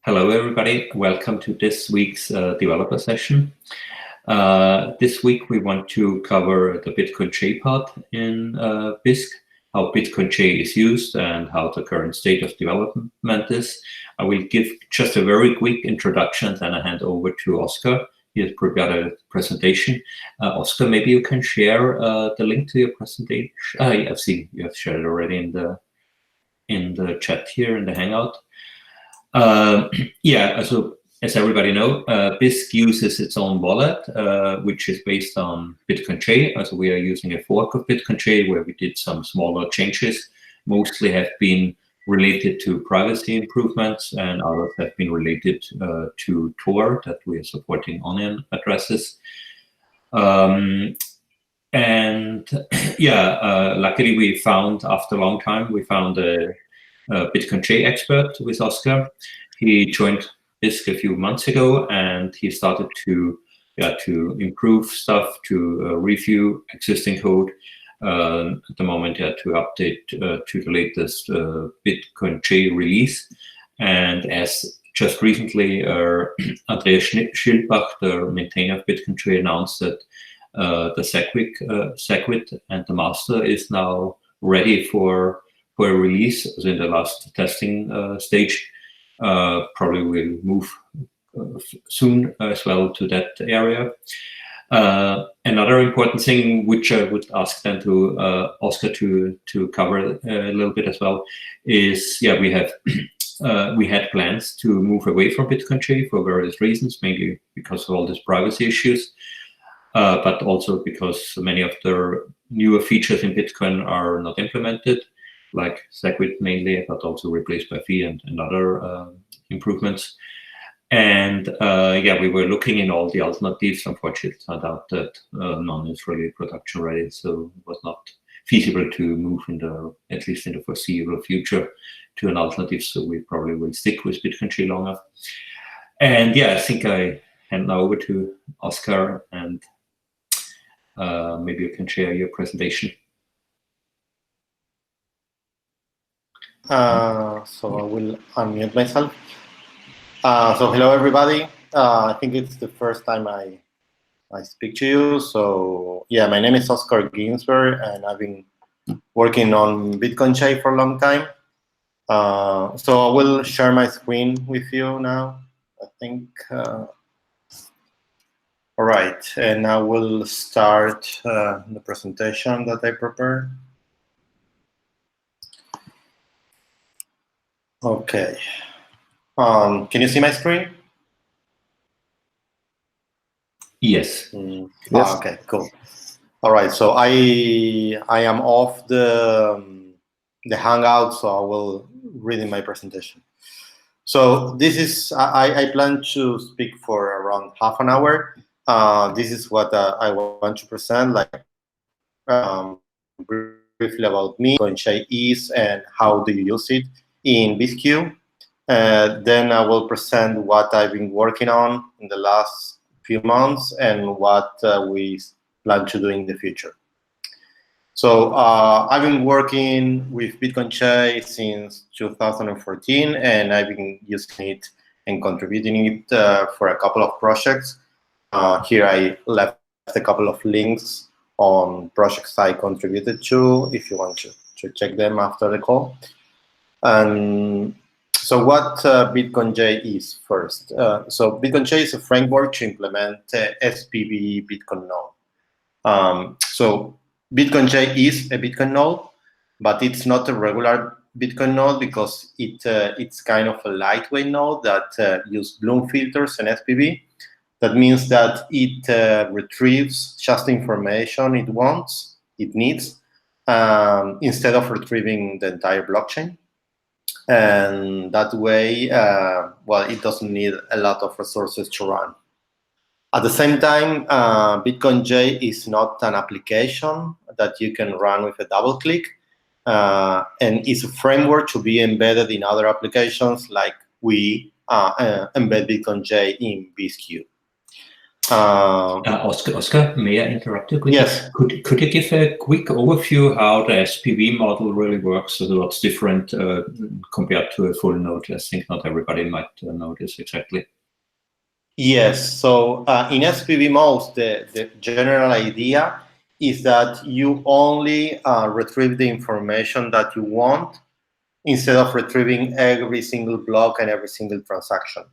Hello, everybody. Welcome to this week's developer session. This week, we want to cover the Bitcoinj part in Bisq, how Bitcoinj is used, and how the current state of development is. I will give just a very quick introduction, then I hand over to Oscar. He has prepared a presentation. Oscar, maybe you can share the link to your presentation. I've seen you have shared it already in the chat here in the Hangout. So as everybody knows, Bisq uses its own wallet, which is based on Bitcoinj. Also, we are using a fork of Bitcoinj where we did some smaller changes. Mostly have been related to privacy improvements, and others have been related to Tor that we are supporting onion addresses. Luckily, we found, after a long time, we found a Bitcoinj expert with Oscar. He joined Bisq a few months ago, and he started to improve stuff, to review existing code. At the moment, to update to the latest Bitcoinj release. And as just recently, Andreas Schildbach, the maintainer of Bitcoinj, announced that the SegWit and the master is now ready for a release. In the last testing stage. Probably will move soon as well to that area. Another important thing, which I would ask then to Oscar to cover a little bit as well, is we had plans to move away from Bitcoinj for various reasons, mainly because of all these privacy issues, but also because many of the newer features in Bitcoin are not implemented, like SegWit mainly, but also replaced by fee and other improvements. And we were looking in all the alternatives. Unfortunately, it turned out that none is really production ready, so it was not feasible to move at least in the foreseeable future, to an alternative. So we probably will stick with Bitcoinj longer. And I think I hand now over to Oscar, and maybe you can share your presentation. So I will unmute myself. So hello, everybody. I think it's the first time I speak to you. So my name is Oscar Ginsberg, and I've been working on Bitcoinj for a long time. So I will share my screen with you now, I think. All right, and I will start the presentation that I prepared. Okay. Can you see my screen? Yes. Yes. Okay, cool. All right, so I am off the Hangout, so I will read in my presentation. So this is, I plan to speak for around half an hour. This is what I want to present, like briefly about me, Bitcoinj is, and how do you use it in Bisq. Then I will present what I've been working on in the last few months and what we plan to do in the future. So I've been working with Bitcoinj since 2014, and I've been using it and contributing it for a couple of projects. Here I left a couple of links on projects I contributed to, if you want to check them after the call. And so what Bitcoinj is first. So Bitcoinj is a framework to implement SPV Bitcoin node. So Bitcoinj is a Bitcoin node, but it's not a regular Bitcoin node because it's kind of a lightweight node that uses Bloom filters and SPV. That means that it retrieves just the information it needs, instead of retrieving the entire blockchain. And that way, it doesn't need a lot of resources to run. At the same time, Bitcoinj is not an application that you can run with a double click, and it's a framework to be embedded in other applications, like we embed Bitcoinj in Bisq. Oscar, may I interrupt you quickly? Yes. Could you give a quick overview how the SPV model really works? So what's different compared to a full node? I think not everybody might know this exactly. Yes. So in SPV modes, the general idea is that you only retrieve the information that you want instead of retrieving every single block and every single transaction.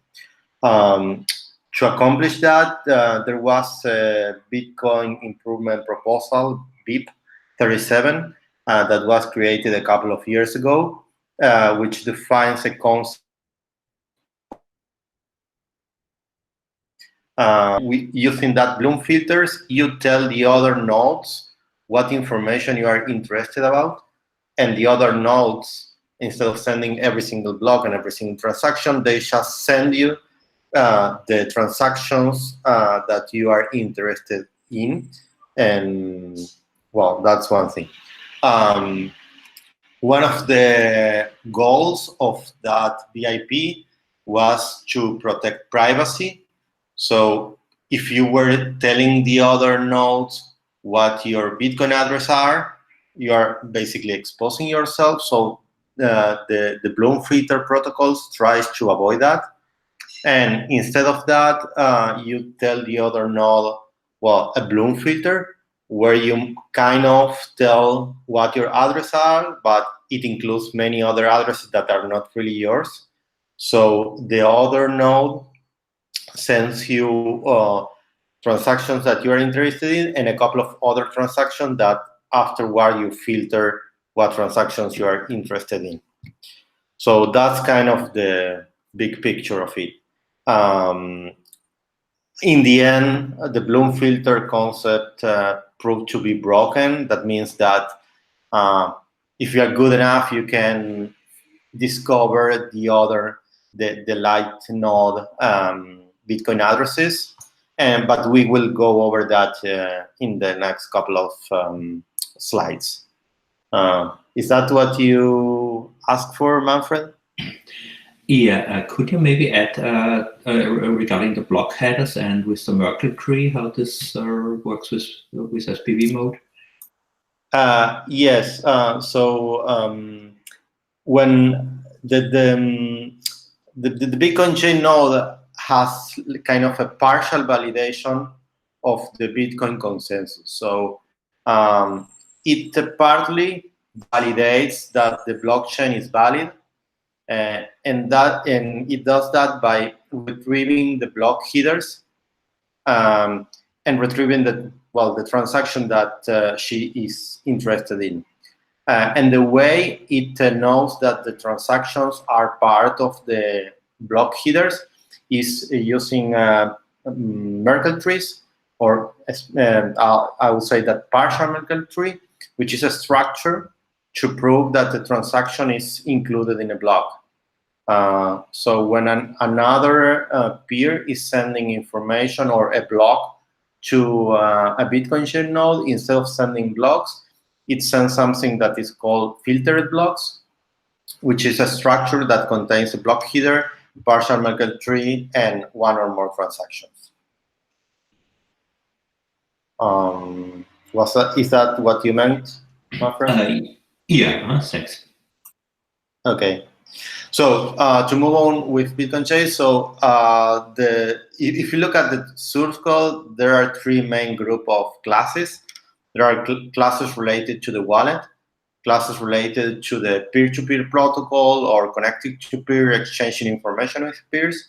To accomplish that, there was a Bitcoin improvement proposal, BIP 37, that was created a couple of years ago, which defines a concept using that Bloom filters. You tell the other nodes what information you are interested about, and the other nodes, instead of sending every single block and every single transaction, they just send you the transactions that you are interested in. And well, that's one thing. One of the goals of that BIP was to protect privacy. So if you were telling the other nodes what your Bitcoin address are, you are basically exposing yourself. So the Bloom filter protocols tries to avoid that. And instead of that, you tell the other node, well, a Bloom filter, where you kind of tell what your address are, but it includes many other addresses that are not really yours. So the other node sends you transactions that you are interested in, and a couple of other transactions that afterward you filter what transactions you are interested in. So that's kind of the big picture of it. In the end, the Bloom filter concept proved to be broken. That means that if you are good enough, you can discover the light node Bitcoin addresses. But we will go over that in the next couple of slides. Is that what you asked for, Manfred? Yeah, could you maybe add regarding the block headers and with the Merkle tree, how this works with SPV mode? Yes. So when the Bitcoin chain node has kind of a partial validation of the Bitcoin consensus. So it partly validates that the blockchain is valid, and it does that by retrieving the block headers and retrieving the transaction that she is interested in. And the way it knows that the transactions are part of the block headers is using Merkle trees, or I would say that partial Merkle tree, which is a structure to prove that the transaction is included in a block. So when another peer is sending information or a block to a Bitcoin chain node, instead of sending blocks, it sends something that is called filtered blocks, which is a structure that contains a block header, partial Merkle tree, and one or more transactions. Is that what you meant, my friend? Yeah, thanks. Okay. So to move on with Bitcoinj, so if you look at the source code, there are three main group of classes. There are classes related to the wallet, classes related to the peer-to-peer protocol or connected to peer, exchanging information with peers,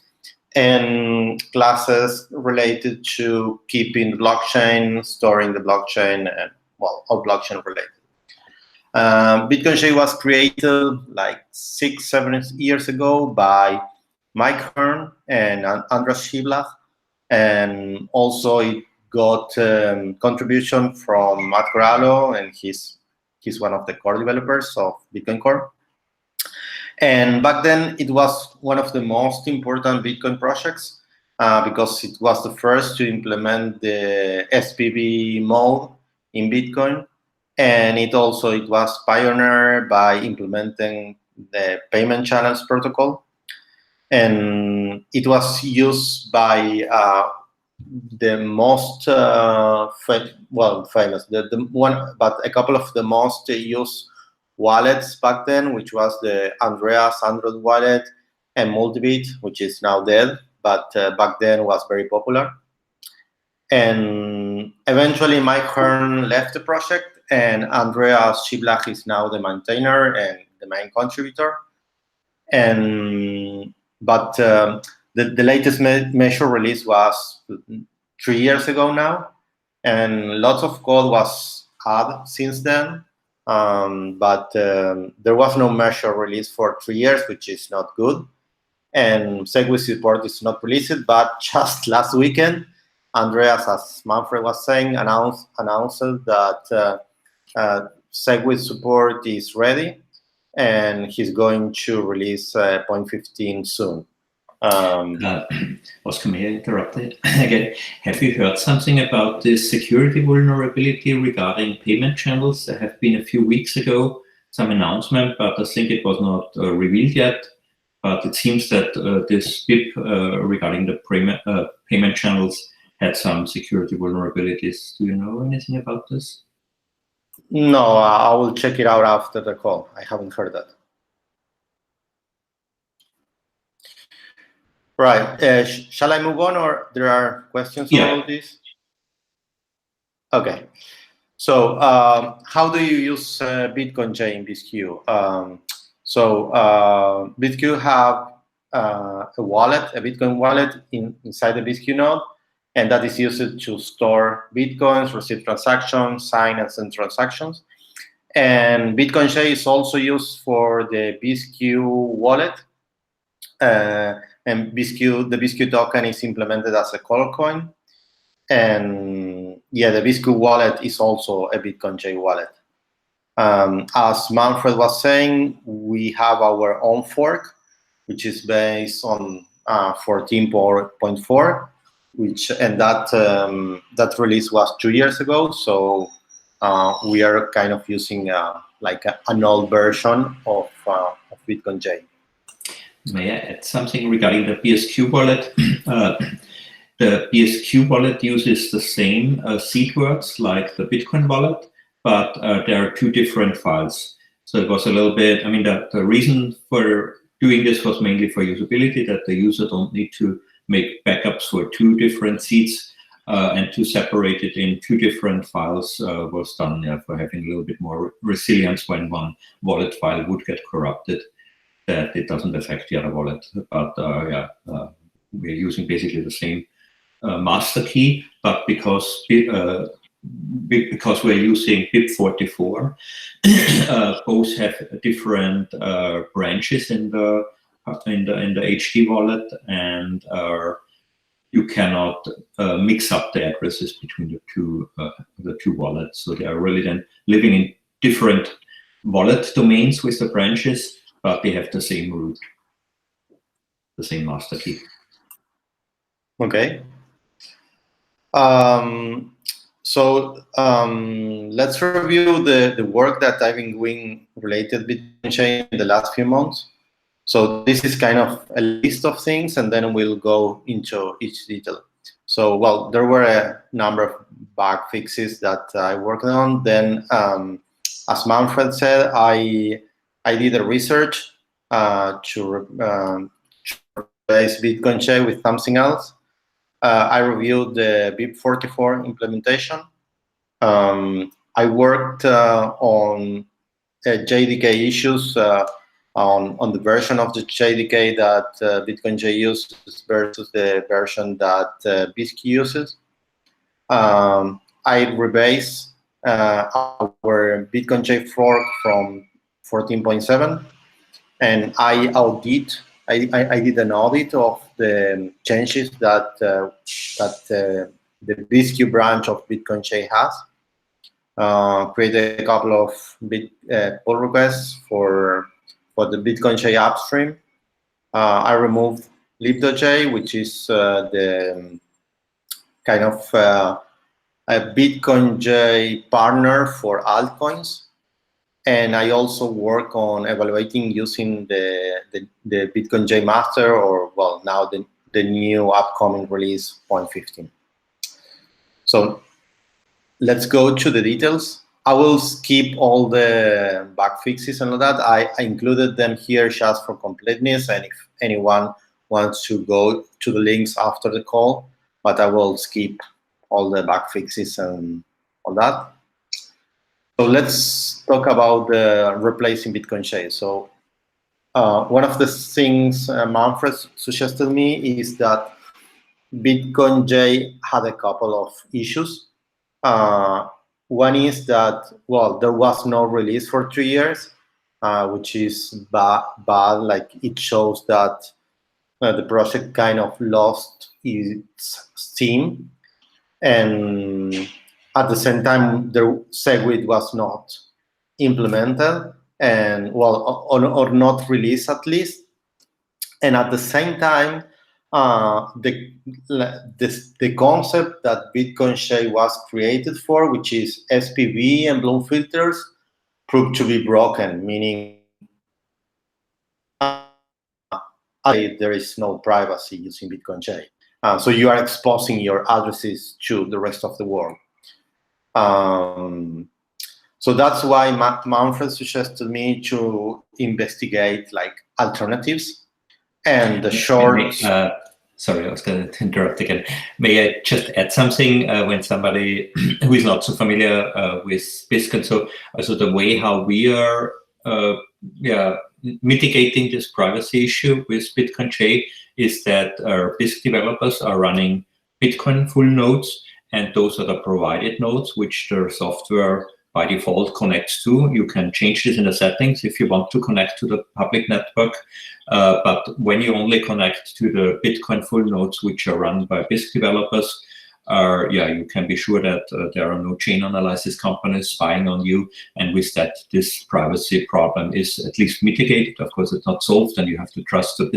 and classes related to keeping the blockchain, storing the blockchain, and all blockchain related. Bitcoinj was created like 6-7 years ago by Mike Hearn and Andras Shiblav, and also it got contribution from Matt Corallo, and he's one of the core developers of Bitcoin Core. And back then, it was one of the most important Bitcoin projects because it was the first to implement the SPV mode in Bitcoin. And it was pioneered by implementing the payment channels protocol. And it was used by the most famous, the one, but a couple of the most used wallets back then, which was the Andreas Android wallet and Multibit, which is now dead, but back then was very popular. And eventually Mike Hearn left the project, and Andreas Schiblach is now the maintainer and the main contributor. And but the latest measure release was 3 years ago now, and lots of code was added since then. But there was no measure release for 3 years, which is not good. And Segwit support is not released, but just last weekend, Andreas, as Manfred was saying, announced that Segwit support is ready, and he's going to release 0.15 soon. Oscar, may I interrupt it again? Have you heard something about this security vulnerability regarding payment channels? There have been a few weeks ago some announcement, but I think it was not revealed yet. But it seems that this BIP regarding the payment channels had some security vulnerabilities. Do you know anything about this? No, I will check it out after the call. I haven't heard that. Right. Shall I move on, or there are questions about this? Okay. So how do you use Bitcoinj in Bisq? Bisq have a wallet, a Bitcoin wallet inside the Bisq node, and that is used to store Bitcoins, receive transactions, sign and send transactions. And Bitcoinj is also used for the Bisq wallet. And the Bisq token is implemented as a color coin. And yeah, the Bisq wallet is also a Bitcoinj wallet. As Manfred was saying, we have our own fork, which is based on 14.4, and that release was 2 years ago. So we are kind of using like an old version of Bitcoinj. May I add something regarding the Bisq wallet? The Bisq wallet uses the same seed words like the Bitcoin wallet, but there are two different files. So it was a little bit, I mean, the reason for doing this was mainly for usability, that the user don't need to make backups for two different seeds, and to separate it in two different files was done for having a little bit more resilience when one wallet file would get corrupted, that it doesn't affect the other wallet. But we're using basically the same master key, but because we're using BIP44, both have different branches in the HD wallet, and you cannot mix up the addresses between the two wallets. So they are really then living in different wallet domains with the branches, but they have the same root, the same master key. Okay. Let's review the work that I've been doing related to Bitcoinj in the last few months. So this is kind of a list of things, and then we'll go into each detail. So, well, there were a number of bug fixes that I worked on. Then, as Manfred said, I did a research to replace Bitcoinj with something else. I reviewed the BIP44 implementation. I worked on JDK issues on the version of the JDK that Bitcoinj uses versus the version that Bisq uses. I rebased our Bitcoinj fork from 14.7, and I did an audit of the changes that the Bisq branch of Bitcoinj has. Created a couple of pull requests for the Bitcoinj upstream. I removed libdohj, which is the kind of a Bitcoinj partner for altcoins. And I also work on evaluating using the Bitcoinj master, or well, now the new upcoming release 0.15. So let's go to the details. I will skip all the bug fixes and all that. I included them here just for completeness, and if anyone wants to go to the links after the call, but I will skip all the bug fixes and all that. So let's talk about replacing Bitcoinj. So one of the things Manfred suggested me is that Bitcoinj had a couple of issues. One is that, well, there was no release for 3 years, which is bad. Like, it shows that the project kind of lost its steam, and at the same time, the SegWit was not implemented, and well, or not released at least. And at the same time, the concept that Bitcoinj was created for, which is SPV and Bloom filters, proved to be broken, meaning there is no privacy using Bitcoinj. So you are exposing your addresses to the rest of the world. So that's why Manfred suggested me to investigate like alternatives. And the short... sorry, I was going to interrupt again. May I just add something when somebody who is not so familiar with Bisq? And so the way how we are mitigating this privacy issue with Bitcoinj is that our Bisq developers are running Bitcoin full nodes, and those are the provided nodes which the software by default connects to. You can change this in the settings if you want to connect to the public network. But when you only connect to the Bitcoin full nodes, which are run by Bisq developers, you can be sure that there are no chain analysis companies spying on you. And with that, this privacy problem is at least mitigated. Of course, it's not solved, and you have to trust the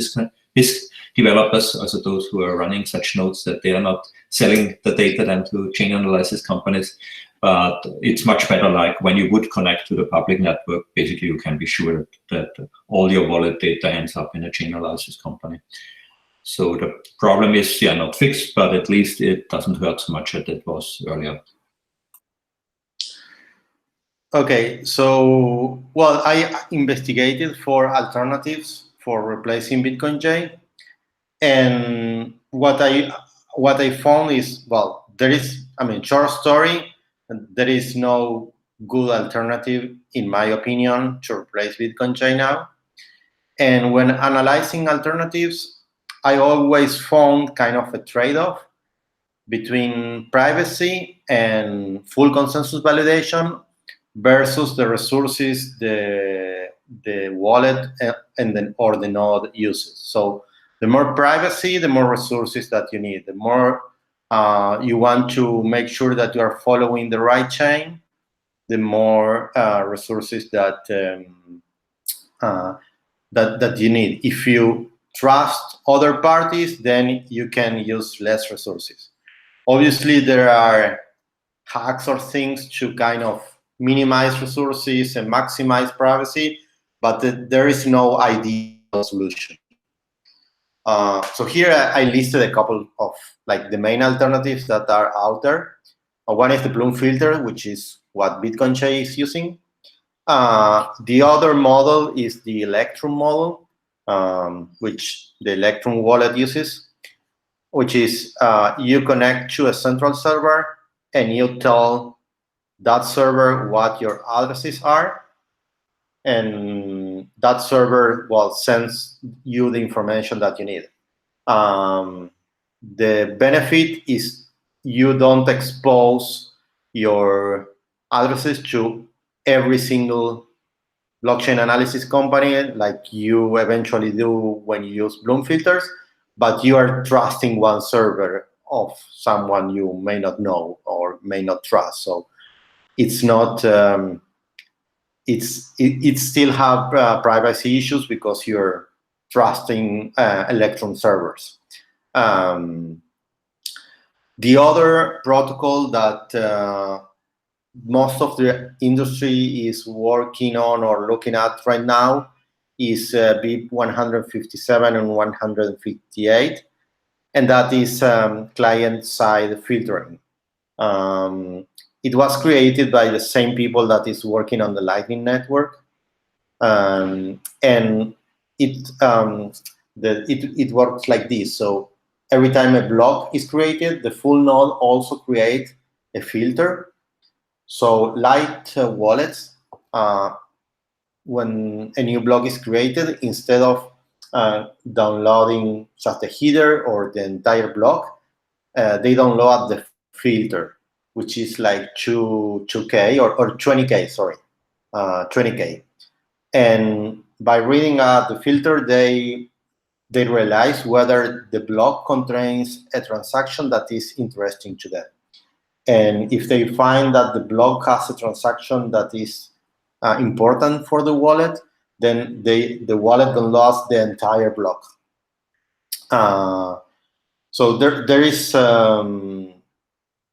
Bisq developers, also those who are running such nodes, that they are not selling the data then to chain analysis companies. But it's much better, like when you would connect to the public network, basically you can be sure that all your wallet data ends up in a chain analysis company. So the problem is not fixed, but at least it doesn't hurt so much as it was earlier. Okay, so, well, I investigated for alternatives for replacing Bitcoinj, and what I found is, well, there is, short story, there is no good alternative, in my opinion, to replace Bitcoinj now. And when analyzing alternatives, I always found kind of a trade-off between privacy and full consensus validation versus the resources the wallet or the node uses. So the more privacy, the more resources that you need. The more you want to make sure that you are following the right chain, the more resources that you need. If you trust other parties, then you can use less resources. Obviously, there are hacks or things to kind of minimize resources and maximize privacy, but there is no ideal solution. So here I listed a couple of like the main alternatives that are out there. One is the Bloom filter, which is what Bitcoinj is using. The other model is the Electrum model, which the Electrum wallet uses, which is you connect to a central server and you tell that server what your addresses are, and that server sends you the information that you need. The benefit is you don't expose your addresses to every single blockchain analysis company like you eventually do when you use Bloom filters, but you are trusting one server of someone you may not know or may not trust. So it's not, it still have privacy issues because you're trusting Electrum servers. The other protocol that most of the industry is working on or looking at right now is BIP 157 and 158, and that is client-side filtering. It was created by the same people that is working on the Lightning Network, and it works like this. So every time a block is created, the full node also creates a filter. So light wallets, when a new block is created, instead of downloading just the header or the entire block, they download the filter, which is like 2K or 20K, sorry, 20K. And by reading the filter, they realize whether the block contains a transaction that is interesting to them. And if they find that the block has a transaction that is important for the wallet, then the wallet downloads the entire block. So there is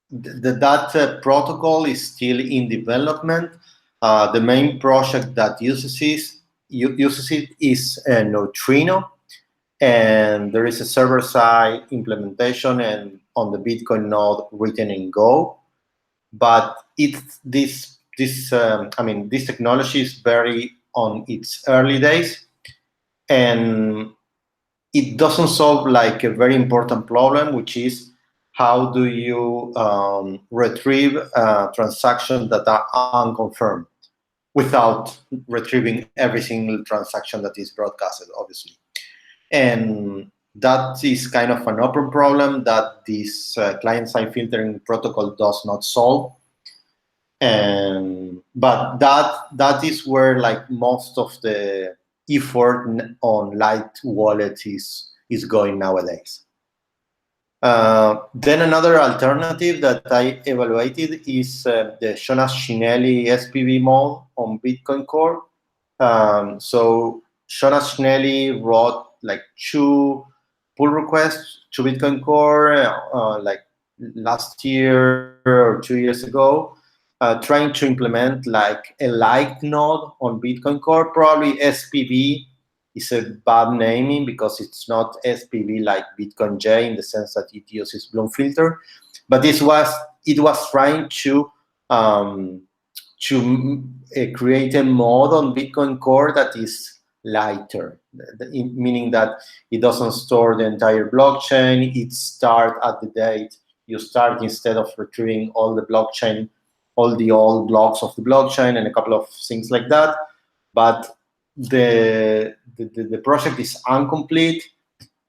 that protocol is still in development. The main project that uses it is Neutrino, and there is a server-side implementation and on the Bitcoin node written in Go. But this technology is very on its early days, and it doesn't solve like a very important problem, which is how do you retrieve transactions that are unconfirmed without retrieving every single transaction that is broadcasted, obviously. And that is kind of an open problem that this client-side filtering protocol does not solve. But that is where like most of the effort on light wallet is going nowadays. Then another alternative that I evaluated is the Jonas Schinelli SPV mode on Bitcoin Core. So Jonas Schinelli wrote like 2 pull requests to Bitcoin Core like last year or 2 years ago, trying to implement like a light node on Bitcoin Core. Probably SPV is a bad naming because it's not SPV like Bitcoinj in the sense that it uses Bloom filter, but it was trying to create a mode on Bitcoin Core that is lighter, meaning that it doesn't store the entire blockchain. It starts at the date you start instead of retrieving all the blockchain, all the old blocks of the blockchain and a couple of things like that. But the project is incomplete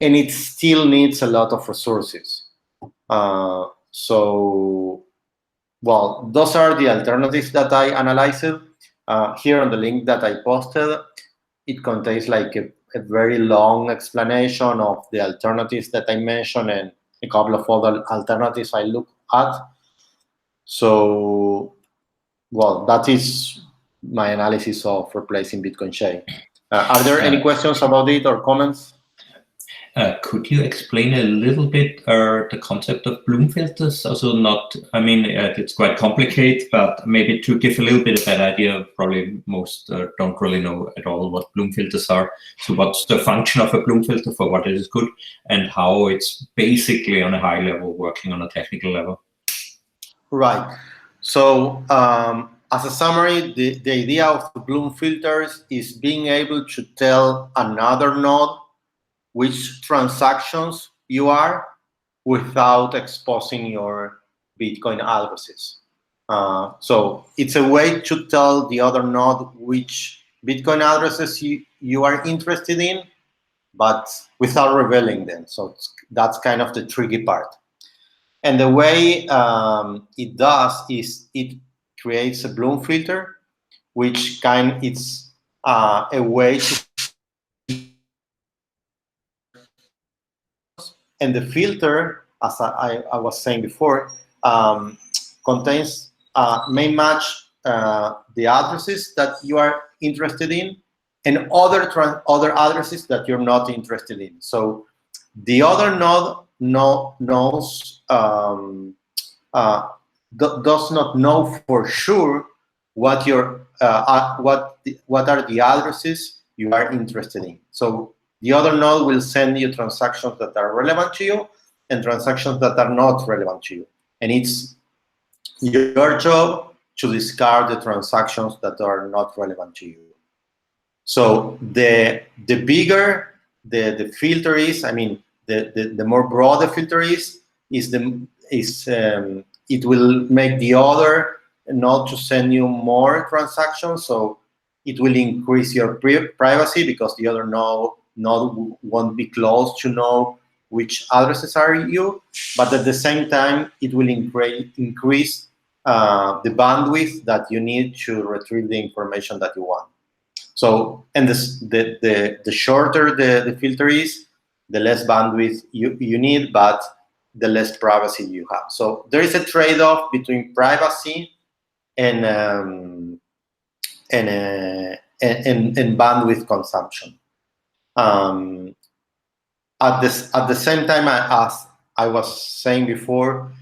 and it still needs a lot of resources. So, well, those are the alternatives that I analyzed. Here on the link that I posted, it contains like a very long explanation of the alternatives that I mentioned and a couple of other alternatives I looked at. So, well, that is my analysis of replacing Bitcoinj. Are there any questions about it or comments? Could you explain a little bit the concept of Bloom filters? Also, not, I mean, it's quite complicated, but maybe to give a little bit of that idea, probably most don't really know at all what Bloom filters are. So what's the function of a Bloom filter, for what it is good, and how it's basically on a high level working on a technical level? Right. So as a summary, the idea of the Bloom filters is being able to tell another node which transactions you are without exposing your Bitcoin addresses. So it's a way to tell the other node which Bitcoin addresses you are interested in, but without revealing them. So that's kind of the tricky part. And the way it does is it creates a Bloom filter, which it's a way to, and the filter, as I was saying before, contains may match the addresses that you are interested in and other addresses that you're not interested in. So the other node does not know for sure what what are the addresses you are interested in. So the other node will send you transactions that are relevant to you and transactions that are not relevant to you. And it's your job to discard the transactions that are not relevant to you. So the bigger the filter is, I mean, the more broad the filter is it will make the other not to send you more transactions. So it will increase your privacy because the other won't be close to know which addresses are you. But at the same time, it will increase the bandwidth that you need to retrieve the information that you want. So, and the shorter the filter is, the less bandwidth you need, but the less privacy you have. So there is a trade-off between privacy and bandwidth consumption. At the same time, as I was saying before,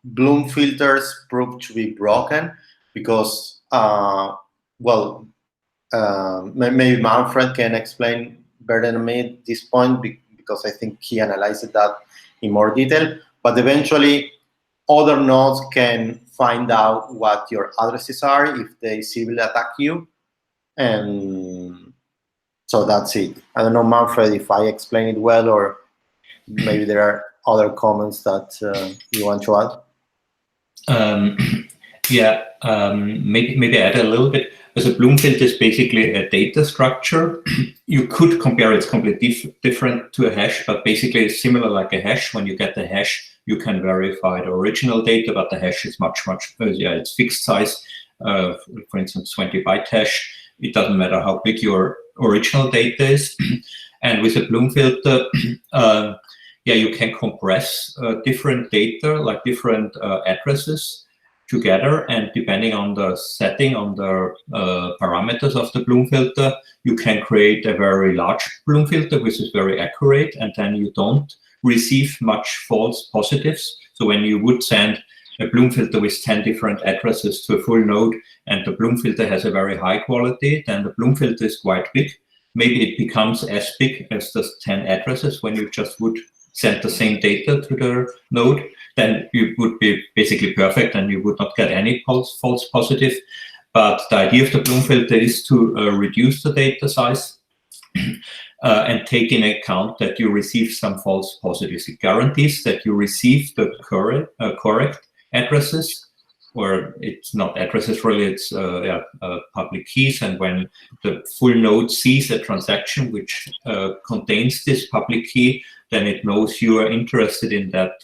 Bloom filters proved to be broken because, well, maybe Manfred can explain better than me at this point because I think he analyzed that in more detail. But eventually, other nodes can find out what your addresses are if they civilly attack you, and so that's it. I don't know, Manfred, if I explain it well, or maybe there are other comments that you want to add. Maybe add a little bit. As a Bloom filter is basically a data structure. You could compare it's completely different to a hash, but basically it's similar like a hash. When you get the hash, you can verify the original data, but the hash is much, it's fixed size. For instance, 20 byte hash. It doesn't matter how big your original data is. And with a Bloom filter, you can compress different data, like different addresses together, and depending on the setting, on the parameters of the Bloom filter, you can create a very large Bloom filter which is very accurate, and then you don't receive much false positives. So when you would send a Bloom filter with 10 different addresses to a full node, and the Bloom filter has a very high quality, then the Bloom filter is quite big. Maybe it becomes as big as the 10 addresses when you just would send the same data to the node. Then you would be basically perfect and you would not get any false positive. But the idea of the Bloom filter is to reduce the data size and take in account that you receive some false positives. It guarantees that you receive the correct addresses, or it's not addresses really, it's public keys. And when the full node sees a transaction which contains this public key, then it knows you are interested in that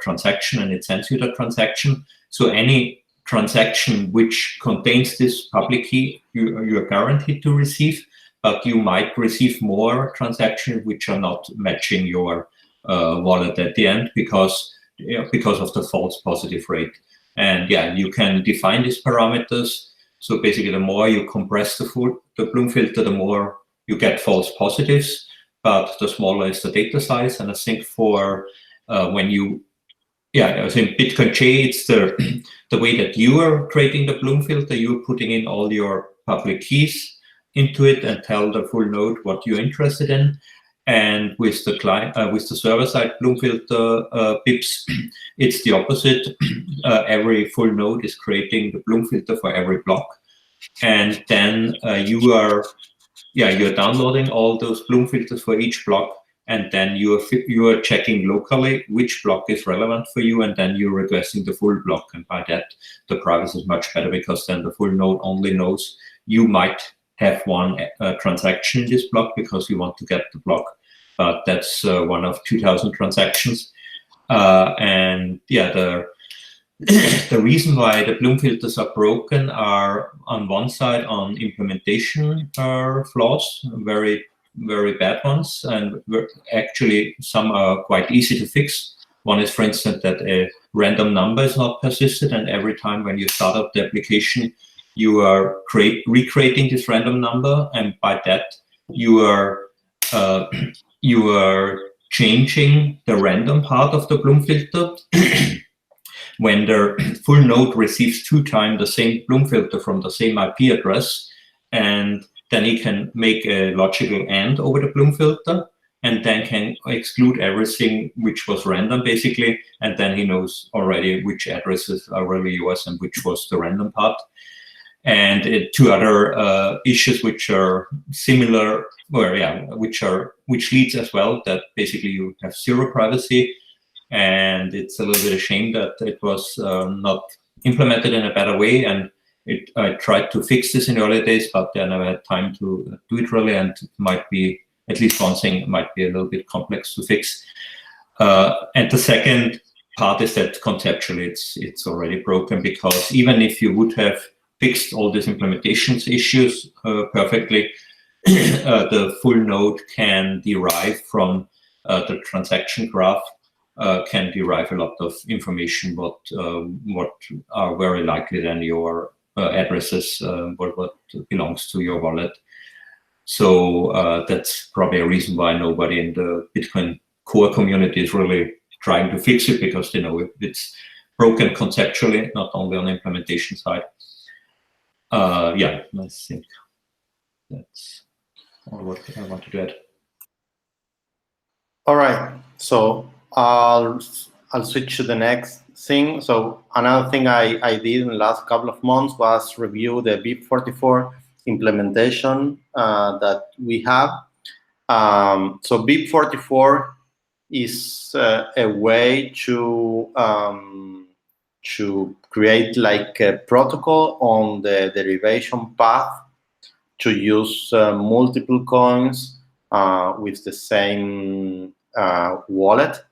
transaction, and it sends you the transaction. So any transaction which contains this public key, you are guaranteed to receive, but you might receive more transactions which are not matching your wallet at the end because of the false positive rate. And you can define these parameters. So basically, the more you compress the Bloom filter, the more you get false positives, but the smaller is the data size. And I think for when you, I think Bitcoinj, it's the way that you are creating the Bloom filter, you're putting in all your public keys into it and tell the full node what you're interested in. And with the client, with the server-side Bloom filter pips, it's the opposite. Every full node is creating the Bloom filter for every block, and then you're downloading all those Bloom filters for each block, and then you are checking locally which block is relevant for you, and then you're requesting the full block. And by that, the privacy is much better because then the full node only knows you might have one transaction in this block because you want to get the block, but that's one of 2,000 transactions. The reason why the Bloom filters are broken are on one side on implementation flaws, very, very bad ones, and actually some are quite easy to fix. One is, for instance, that a random number is not persisted, and every time when you start up the application, you are recreating this random number, and by that you are changing the random part of the Bloom filter. When the full node receives 2 times the same Bloom filter from the same IP address, and then he can make a logical AND over the Bloom filter, and then can exclude everything which was random, basically, and then he knows already which addresses are really yours and which was the random part. And two other issues which are similar, or yeah, which leads as well, that basically you have zero privacy, and it's a little bit a shame that it was not implemented in a better way. And I tried to fix this in early days, but I never had time to do it really, and it might be, at least one thing might be a little bit complex to fix. And the second part is that conceptually it's already broken, because even if you would have fixed all these implementations issues perfectly, the full node can derive from the transaction graph, can derive a lot of information what are very likely then your addresses, what belongs to your wallet. So that's probably a reason why nobody in the Bitcoin core community is really trying to fix it, because they know it's broken conceptually, not only on the implementation side. Yeah, I think that's all what I wanted to add. All right, so I'll switch to the next thing. So another thing I did in the last couple of months was review the BIP44 implementation that we have. So BIP44 is a way to create like a protocol on the derivation path to use multiple coins with the same wallet.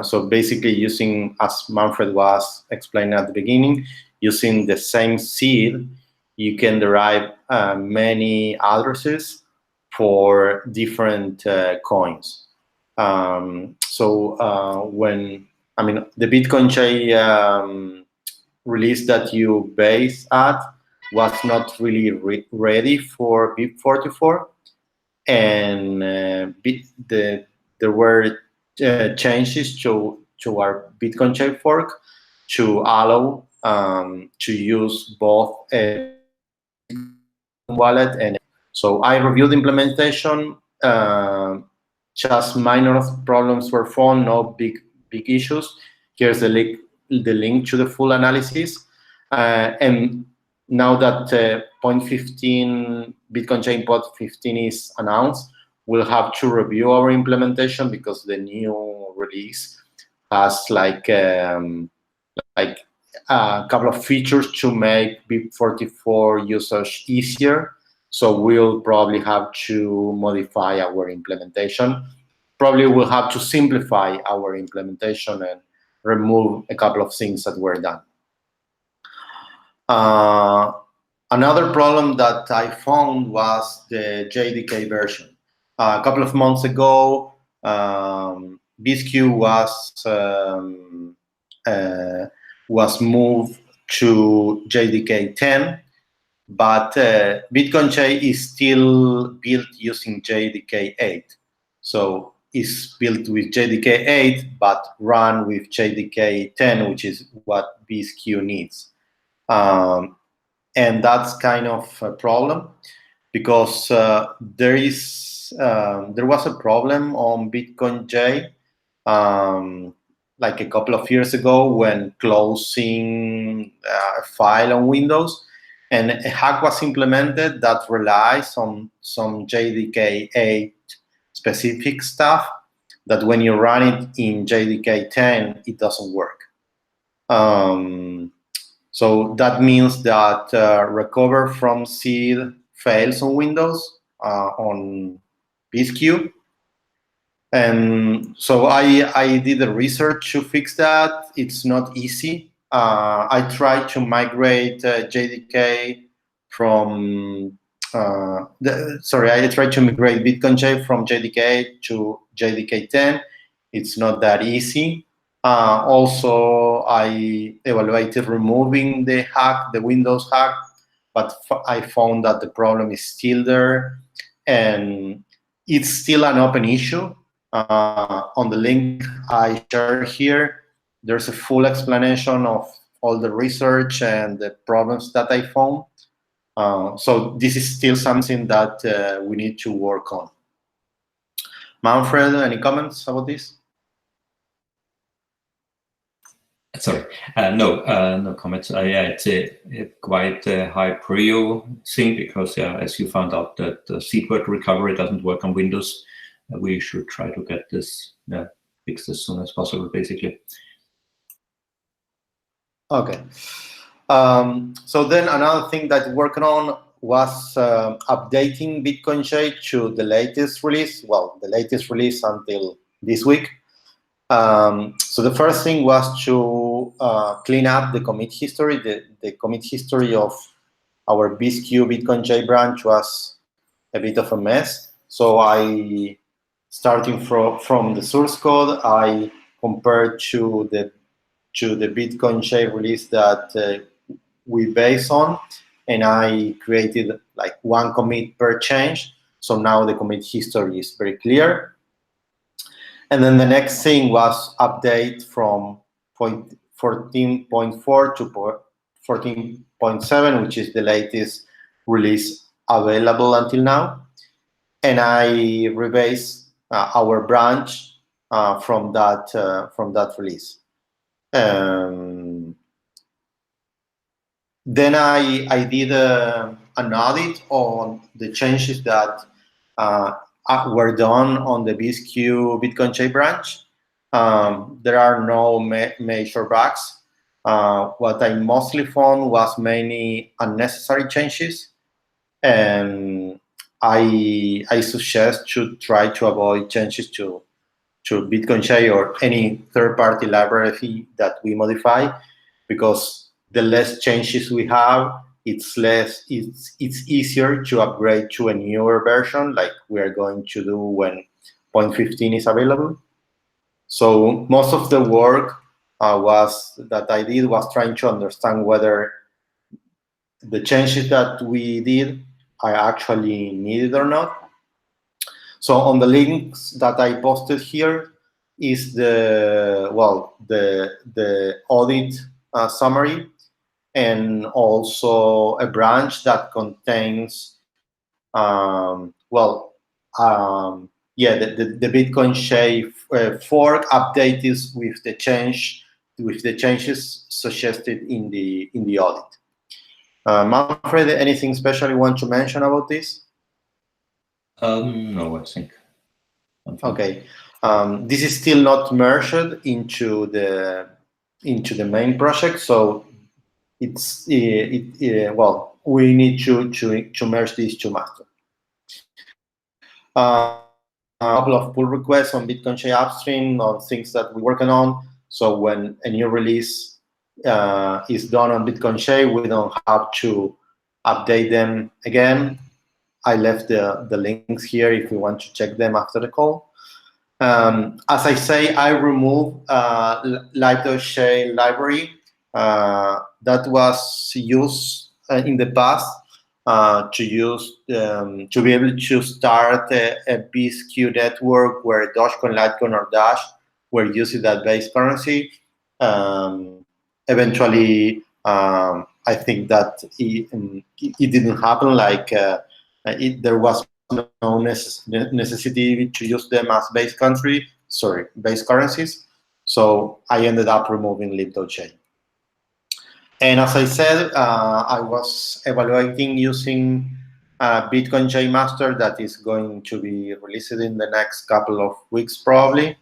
So basically using, as Manfred was explaining at the beginning, using the same seed, you can derive many addresses for different coins. So when, I mean, the Bitcoinj release that you base at was not really ready for BIP44, and there were changes to our Bitcoinj fork to allow to use both a wallet and. So I reviewed the implementation. Just minor problems were found, no big issues. Here's the link to the full analysis. And now that 0.15 Bitcoinj 0.15 is announced, we'll have to review our implementation, because the new release has like a couple of features to make BIP44 usage easier. So we'll probably have to modify our implementation. Probably we'll have to simplify our implementation and remove a couple of things that were done. Another problem that I found was the JDK version. A couple of months ago, Bisq was moved to JDK 10, but Bitcoinj is still built using JDK 8. So it's built with JDK 8, but run with JDK 10, which is what Bisq needs. And that's kind of a problem, because there was a problem on Bitcoinj like a couple of years ago when closing a file on Windows, and a hack was implemented that relies on some JDK 8 specific stuff that when you run it in JDK 10, it doesn't work. So that means that recover from seed fails on Windows on Bisq. And so I did the research to fix that. It's not easy. I tried to migrate JDK from I tried to migrate Bitcoinj from JDK to JDK 10. It's not that easy. Also, I evaluated removing the hack, the Windows hack, but I found that the problem is still there, and it's still an open issue. On the link I share here, there's a full explanation of all the research and the problems that I found. So this is still something that we need to work on. Manfred, any comments about this? Sorry, no comments. Yeah, it's a quite high prio thing because, as you found out that the seed word recovery doesn't work on Windows, we should try to get this fixed as soon as possible, basically. Okay. So then another thing that we're working on was updating Bitcoinj to the latest release. Well, the latest release until this week. So the first thing was to clean up the commit history. The commit history of our Bisq Bitcoinj branch was a bit of a mess. So I, starting from the source code, I compared to the Bitcoinj release that we base on, and I created like one commit per change. So now the commit history is very clear. And then the next thing was update from 14.4 to 14.7, which is the latest release available until now. And I rebased our branch from that release. Then I did an audit on the changes that were done on the Bisq Bitcoinj branch. There are no major bugs. What I mostly found was many unnecessary changes, and I suggest to try to avoid changes to Bitcoinj or any third-party library that we modify, because the less changes we have, it's easier to upgrade to a newer version, like we are going to do when 0.15 is available. So most of the work that I did was trying to understand whether the changes that we did are actually needed or not. So on the links that I posted here is the audit summary, and also a branch that contains the Bitcoinj fork updated with the changes suggested in the audit. Manfred, anything special you want to mention about this? No, I think. Okay. This is still not merged into the main project, so it's we need to merge these two masters. A couple of pull requests on Bitcoinj upstream on things that we're working on. So when a new release is done on Bitcoinj, we don't have to update them again. I left the links here if you want to check them after the call. As I say, I removed libdohj library that was used in the past to be able to start a Bisq network where Dogecoin, Litecoin, or Dash were using that base currency. Eventually, I think that it didn't happen. Like there was no necessity to use them as base currencies. So I ended up removing libdohj. And as I said, I was evaluating using Bitcoinj master that is going to be released in the next couple of weeks, probably.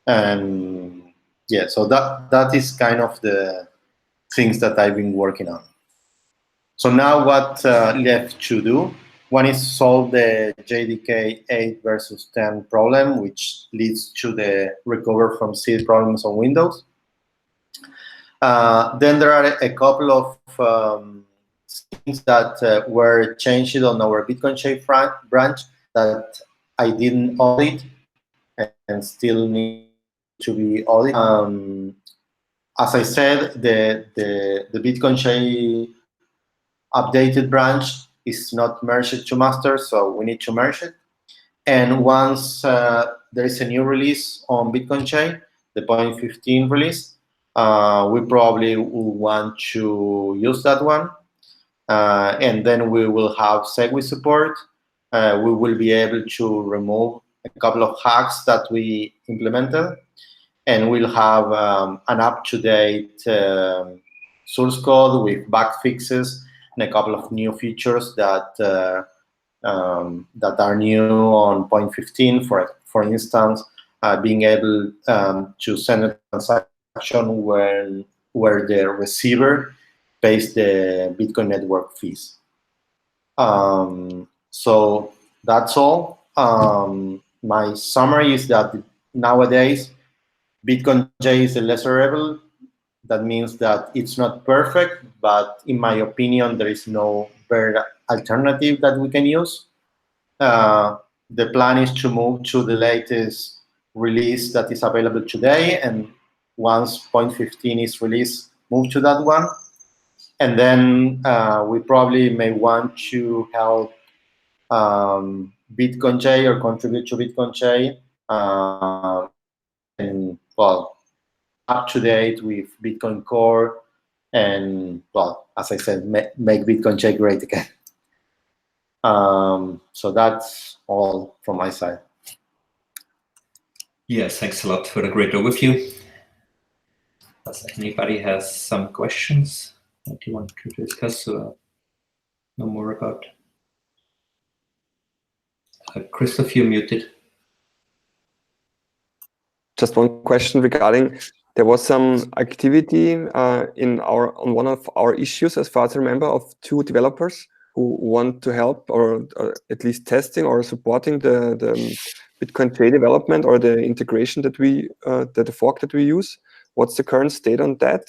And yeah, so that is kind of the things that I've been working on. So now what left to do? One is solve the JDK 8 versus 10 problem, which leads to the recover from seed problems on Windows. Then there are a couple of things that were changed on our Bitcoinj branch that I didn't audit and still need to be audited. As I said, the Bitcoinj updated branch is not merged to master, so we need to merge it. And once there is a new release on Bitcoinj, the 0.15 release, we probably will want to use that one. And then we will have Segwit support. We will be able to remove a couple of hacks that we implemented, and we'll have an up-to-date source code with bug fixes and a couple of new features that that are new on 0.15. For instance, being able to send a transaction where the receiver pays the Bitcoin network fees. So that's all. My summary is that nowadays Bitcoinj is a lesser evil. That means that it's not perfect, but in my opinion, there is no better alternative that we can use. The plan is to move to the latest release that is available today, and once 0.15 is released, move to that one. And then we probably may want to help Bitcoinj or contribute to Bitcoinj, and well, up to date with Bitcoin Core, and well, as I said, make Bitcoinj great again. So that's all from my side. Yes, thanks a lot for the great overview. Does anybody has some questions that you want to discuss or know more about? Christoph, you're muted. Just one question regarding, there was some activity on one of our issues, as far as I remember, of 2 developers who want to help or at least testing or supporting the Bitcoinj development or the integration that the fork that we use. What's the current state on that?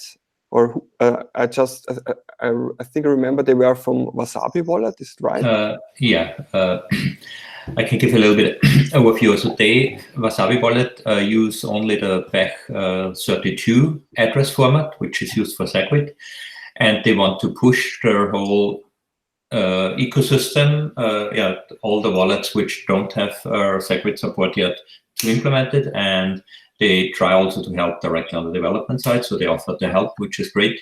Or I think I remember they were from Wasabi Wallet, is it right? Yeah, I can give a little bit overview. So Wasabi Wallet use only the BEC32 address format, which is used for SegWit, and they want to push their whole ecosystem, all the wallets which don't have SegWit support yet, to implement it, and they try also to help directly on the development side. So they offer the help, which is great.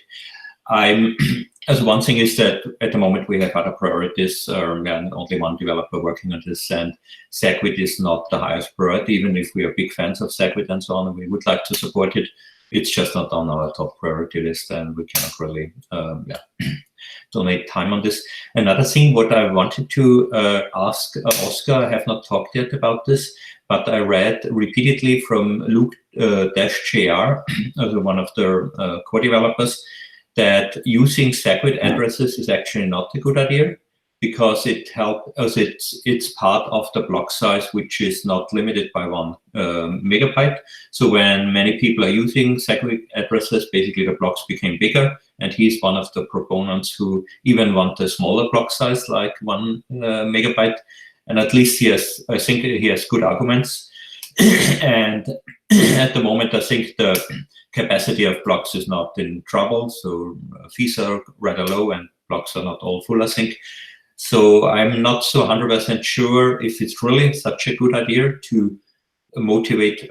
As one thing is that at the moment we have other priorities, and only one developer working on this, and SegWit is not the highest priority, even if we are big fans of SegWit and so on, and we would like to support it. It's just not on our top priority list, and we cannot really donate time on this. Another thing, what I wanted to ask Oscar, I have not talked yet about this, but I read repeatedly from libdohj, one of the core developers, that using SegWit addresses is actually not a good idea, because it helps us. It's part of the block size, which is not limited by 1 megabyte. So when many people are using SegWit addresses, basically the blocks became bigger, and he's one of the proponents who even want a smaller block size, like 1 megabyte. And at least I think he has good arguments. And at the moment, I think the capacity of blocks is not in trouble, so fees are rather low and blocks are not all full, I think. So I'm not so 100% sure if it's really such a good idea to motivate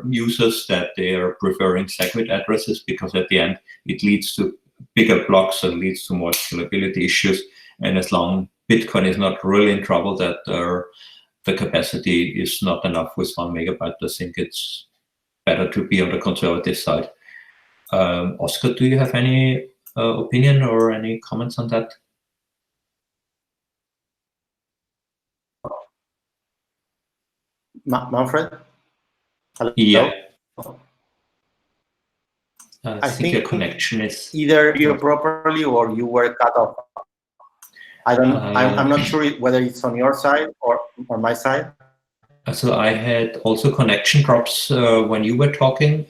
users that they are preferring SegWit addresses, because at the end it leads to bigger blocks and leads to more scalability issues. And as long Bitcoin is not really in trouble that the capacity is not enough with 1 megabyte, I think it's better to be on the conservative side. Oscar, do you have any opinion or any comments on that? Manfred? Hello? Yeah. I think your connection is either you properly or you were cut off. I'm not sure whether it's on your side or on my side. So I had also connection drops when you were talking.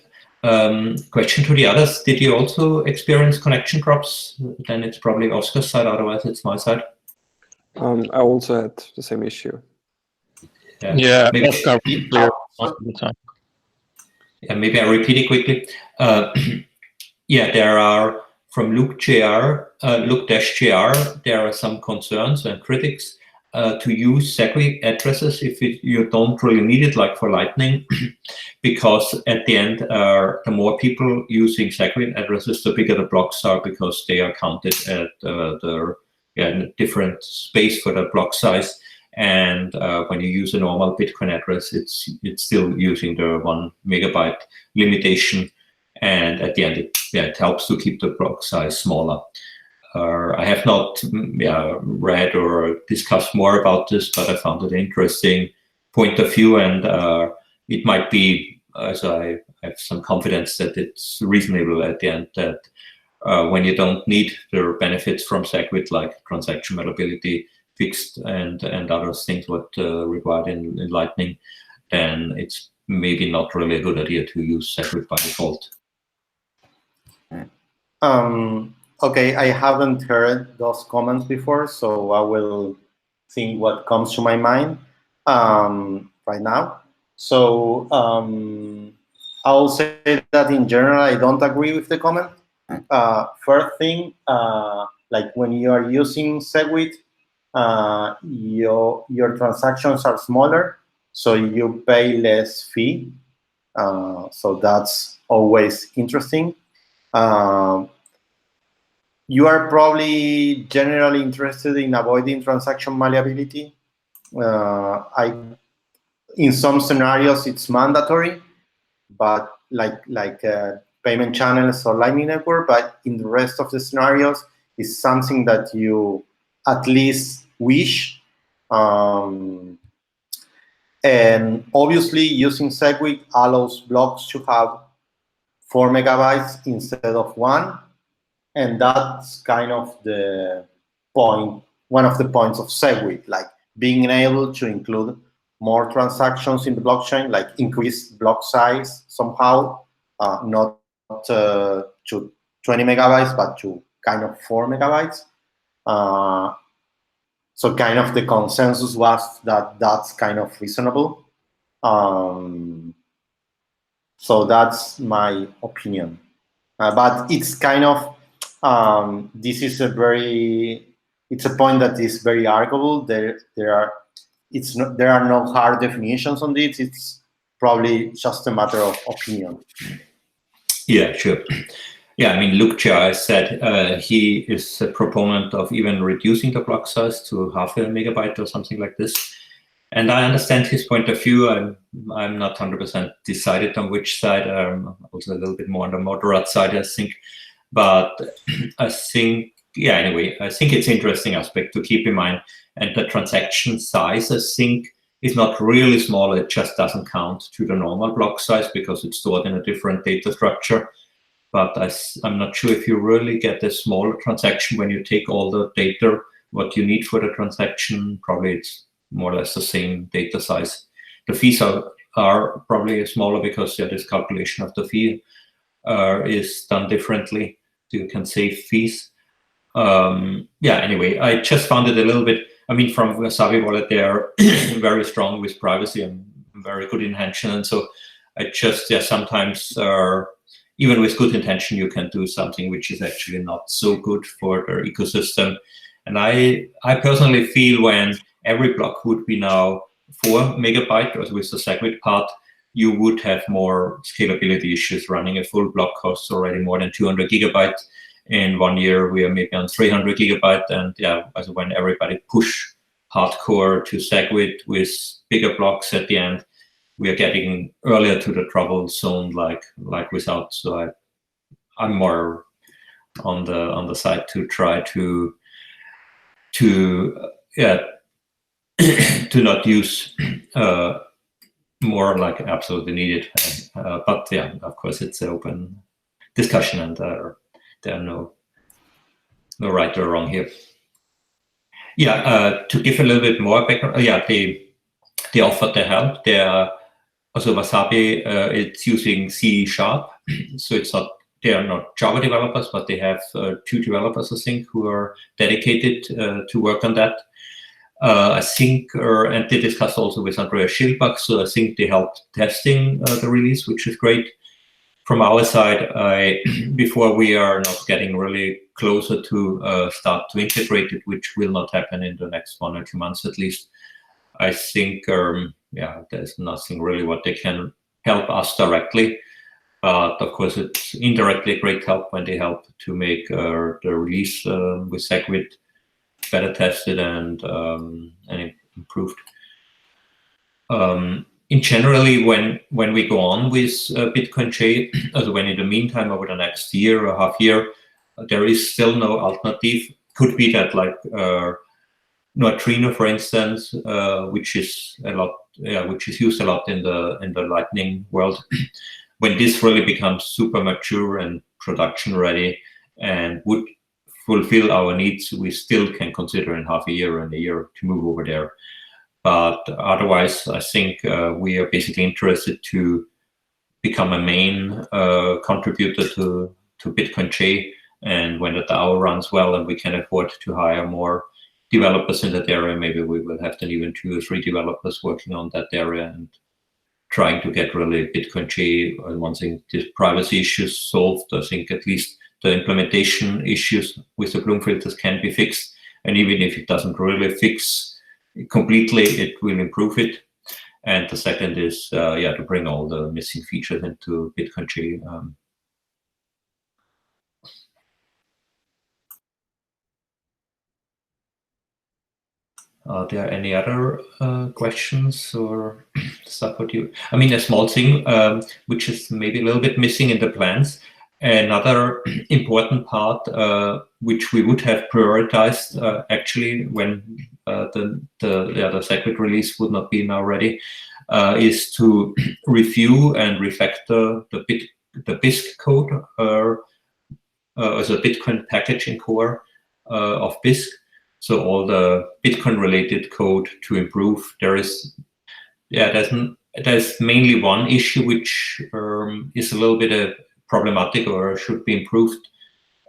Question to the others: did you also experience connection drops? Then it's probably Oscar's side. Otherwise, it's my side. I also had the same issue. Yeah, maybe, Oscar most of the time. Yeah, maybe I repeat it quickly. Yeah, there are from libdohj, there are some concerns and critics to use SegWit addresses if you don't really need it, like for Lightning, because at the end, the more people using SegWit addresses, the bigger the blocks are, because they are counted at the different space for the block size. And when you use a normal Bitcoin address, it's still using the 1 megabyte limitation. And at the end, it helps to keep the block size smaller. I have not read or discussed more about this, but I found it an interesting point of view, and it might be, as I have some confidence that it's reasonable at the end, that when you don't need the benefits from SegWit, like transaction malleability, fixed and other things what required in Lightning, then it's maybe not really a good idea to use SegWit by default. Okay, I haven't heard those comments before, so I will think what comes to my mind right now. So I'll say that in general, I don't agree with the comment. First thing, like when you are using SegWit, your transactions are smaller, so you pay less fee. So that's always interesting. You are probably generally interested in avoiding transaction malleability. In some scenarios, it's mandatory, but like payment channels or Lightning Network, but in the rest of the scenarios, it's something that you at least wish. And obviously, using SegWit allows blocks to have 4 megabytes instead of 1. And that's kind of the point, one of the points of SegWit, like being able to include more transactions in the blockchain, like increase block size somehow, not to 20 megabytes, but to kind of 4 megabytes. So kind of the consensus was that that's kind of reasonable. So that's my opinion. But it's kind of, this is it's a point that is very arguable. There are no hard definitions on this. It's probably just a matter of opinion. Yeah, sure. Yeah, I mean, libdohj said he is a proponent of even reducing the block size to 0.5 megabyte or something like this. And I understand his point of view. I'm not 100% decided on which side. I'm also a little bit more on the moderate side, I think. But I think, yeah, anyway, I think it's an interesting aspect to keep in mind. And the transaction size, I think, is not really small. It just doesn't count to the normal block size because it's stored in a different data structure. But I'm not sure if you really get a smaller transaction when you take all the data, what you need for the transaction. Probably it's more or less the same data size. The fees are probably smaller because this calculation of the fee is done differently. So you can save fees. Yeah, anyway, I just found it a little bit, I mean, from Wasabi Wallet, they are very strong with privacy and very good intention. And so I just, sometimes even with good intention, you can do something which is actually not so good for their ecosystem. And I personally feel when every block would be now 4 megabyte, or with the SegWit part, you would have more scalability issues. Running a full block costs already more than 200 gigabytes. In 1 year, we are maybe on 300 gigabyte. And yeah, as when everybody push hardcore to SegWit with bigger blocks at the end, we are getting earlier to the trouble zone, like without. So I'm more on the side to try to to not use more like absolutely needed. But yeah, of course, it's an open discussion, and there are no right or wrong here. Yeah, to give a little bit more background, yeah, they offered the help. They are also Wasabi. It's using C#, so it's not. They are not Java developers, but they have 2 developers, I think, who are dedicated to work on that. I think, and they discussed also with Andreas Schildbach, so I think they helped testing the release, which is great. From our side, before we are not getting really closer to start to integrate it, which will not happen in the next 1 or 2 months at least, I think, yeah, there's nothing really what they can help us directly. But of course, it's indirectly great help when they help to make the release with SegWit better tested and improved. In generally, when we go on with Bitcoinj, when in the meantime over the next year or half year, there is still no alternative. Could be that like Neutrino, for instance, which is used a lot in the Lightning world. When this really becomes super mature and production ready and would fulfill our needs, we still can consider in half a year and a year to move over there. But otherwise, I think we are basically interested to become a main contributor to Bitcoinj. And when the DAO runs well and we can afford to hire more developers in that area, maybe we will have then even 2 or 3 developers working on that area and trying to get really Bitcoinj. Once these privacy issues solved, I think at least the implementation issues with the Bloom filters can be fixed. And even if it doesn't really fix completely, it will improve it. And the second is to bring all the missing features into Bitcoinj. Are there any other questions or stuff? I mean, a small thing which is maybe a little bit missing in the plans. Another important part which we would have prioritized actually when the secret release would not be now ready is to review and refactor the Bisq code as a Bitcoin packaging core of Bisq. So all the Bitcoin related code to improve. There's mainly one issue which is a little bit problematic or should be improved,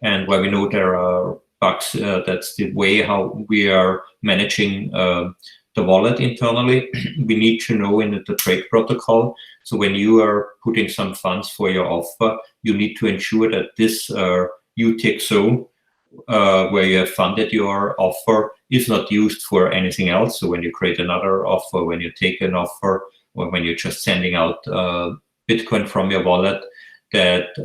and where we know there are bugs. That's the way how we are managing the wallet internally. We need to know in the trade protocol. So when you are putting some funds for your offer, you need to ensure that this UTXO where you have funded your offer is not used for anything else. So when you create another offer, when you take an offer, or when you're just sending out Bitcoin from your wallet, that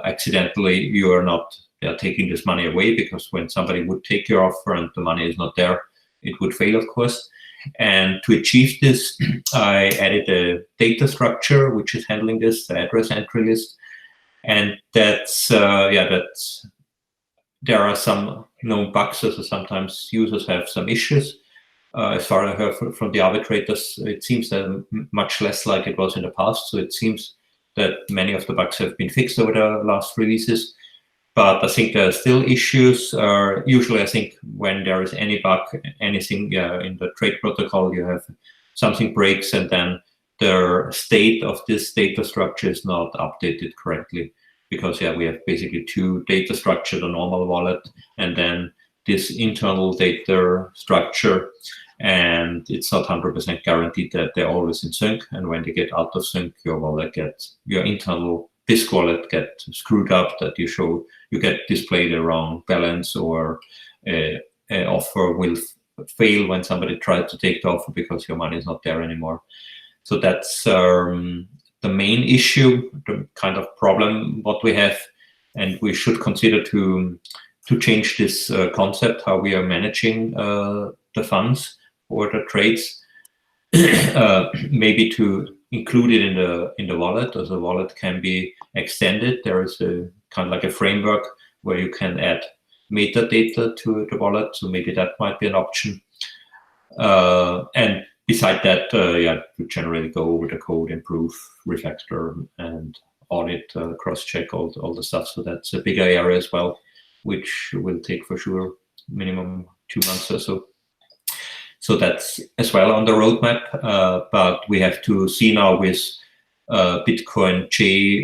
accidentally you are not taking this money away, because when somebody would take your offer and the money is not there, it would fail, of course. And to achieve this, I added a data structure which is handling this, the address entry list, and that's there are some known bugs, so sometimes users have some issues. As far as I heard from the arbitrators, it seems that much less like it was in the past. So it seems that many of the bugs have been fixed over the last releases. But I think there are still issues. Usually, I think when there is any bug, anything in the trade protocol, you have something breaks, and then the state of this data structure is not updated correctly. Because we have basically 2 data structure, the normal wallet, and then this internal data structure. And it's not 100% guaranteed that they're always in sync. And when they get out of sync, your internal Bisq wallet gets screwed up, that you get displayed the wrong balance, or an offer will fail when somebody tries to take the offer because your money is not there anymore. So that's the main issue, the kind of problem what we have, and we should consider to change this concept, how we are managing the funds or the trades, maybe to include it in the wallet, as the wallet can be extended. There is a kind of like a framework where you can add metadata to the wallet, so maybe that might be an option. And beside that, to generally go over the code, improve, refactor, and audit, cross-check all the stuff. So that's a bigger area as well, which will take for sure minimum 2 months or so. So that's as well on the roadmap. But we have to see now with Bitcoinj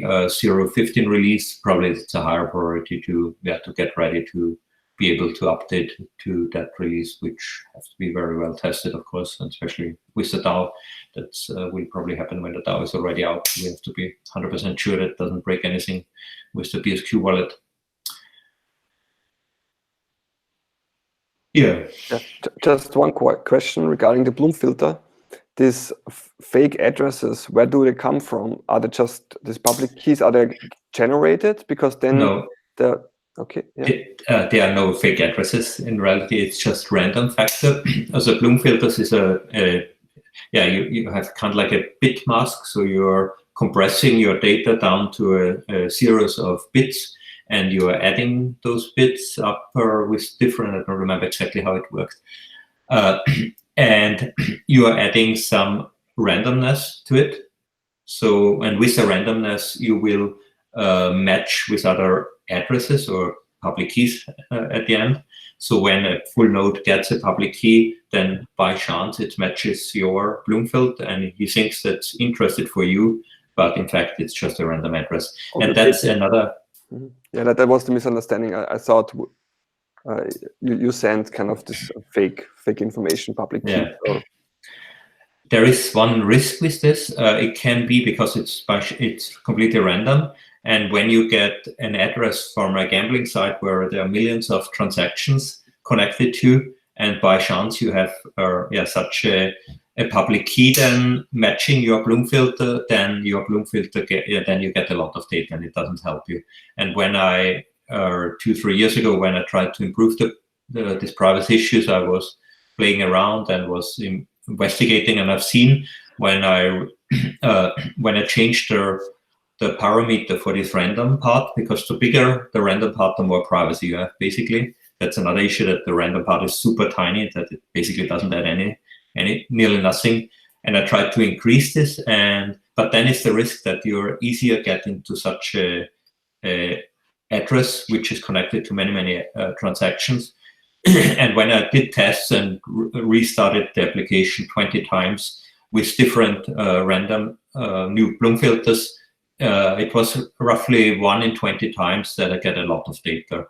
0.15 release, probably it's a higher priority to get ready to be able to update to that release, which has to be very well tested, of course, and especially with the DAO. That will probably happen when the DAO is already out. We have to be 100% sure that it doesn't break anything with the BSQ wallet. Yeah. Just one question regarding the Bloom filter. These fake addresses, where do they come from? Are they just these public keys? Are they generated? Because then no. Okay. Yeah. There are no fake addresses. In reality, it's just random factor. Also, Bloom filters is you have kind of like a bit mask, so you're compressing your data down to a series of bits, and you are adding those bits up with different, I don't remember exactly how it works. And you are adding some randomness to it. So, and with the randomness, you will match with other addresses or public keys at the end. So when a full node gets a public key, then by chance it matches your Bloomfield, and he thinks that's interested for you, but in fact it's just a random address. Okay. And that's another. Yeah, that was the misunderstanding. I thought you sent kind of this fake information, public key. Yeah. Or... There is one risk with this. It can be because it's completely random. And when you get an address from a gambling site where there are millions of transactions connected to, and by chance you have such a public key then matching your Bloom filter, then your Bloom filter then you get a lot of data, and it doesn't help you. And when I 2-3 years ago, when I tried to improve these privacy issues, I was playing around and was investigating, and I've seen when I changed the parameter for this random part, because the bigger the random part, the more privacy you have, basically. That's another issue, that the random part is super tiny, that it basically doesn't add nearly nothing. And I tried to increase this, but then it's the risk that you're easier getting to such a address which is connected to many transactions. And when I did tests and restarted the application 20 times with different random new Bloom filters, it was roughly 1 in 20 times that I get a lot of data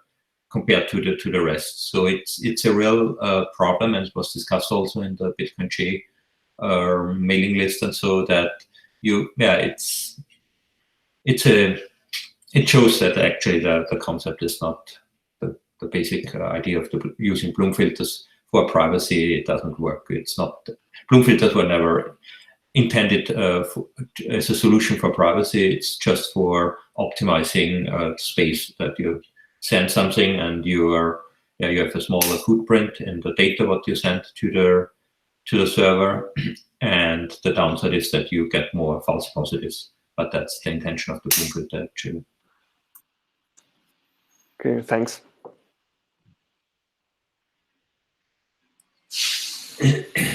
compared to the rest. So it's a real problem, and it was discussed also in the Bitcoinj mailing list, and so that it shows that actually the concept is not the basic idea of using Bloom filters for privacy. It doesn't work. It's not. Bloom filters were never intended as a solution for privacy. It's just for optimizing space, that you send something and you have a smaller footprint in the data what you send to the server, and the downside is that you get more false positives. But that's the intention of the Bloom filter, actually. Okay, thanks.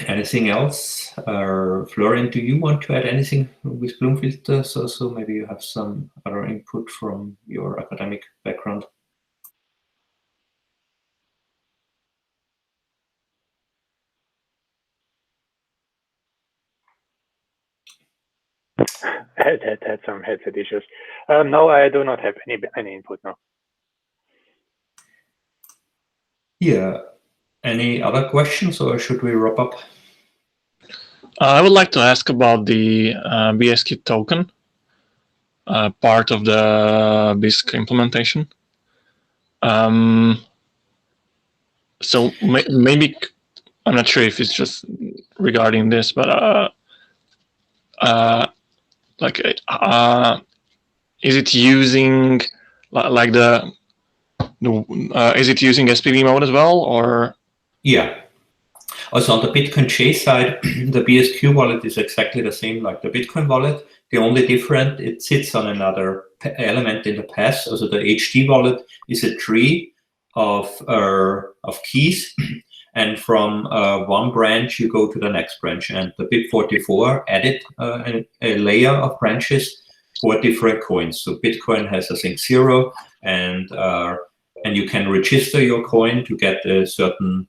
Anything else? Florian, do you want to add anything with Bloom filters? Also, maybe you have some other input from your academic background. I had some headset issues. No, I do not have any input now. Yeah. Any other questions, or should we wrap up? I would like to ask about the Bisq token, part of the Bisq implementation. So maybe, I'm not sure if it's just regarding this, but is it using like is it using SPV mode as well, or? Yeah. Also on the Bitcoinj side, the Bisq wallet is exactly the same like the Bitcoin wallet. The only difference, it sits on another element in the path. Also the HD wallet is a tree of keys, and from one branch you go to the next branch. And the BIP44 added a layer of branches for different coins. So Bitcoin has, I think, 0, and you can register your coin to get a certain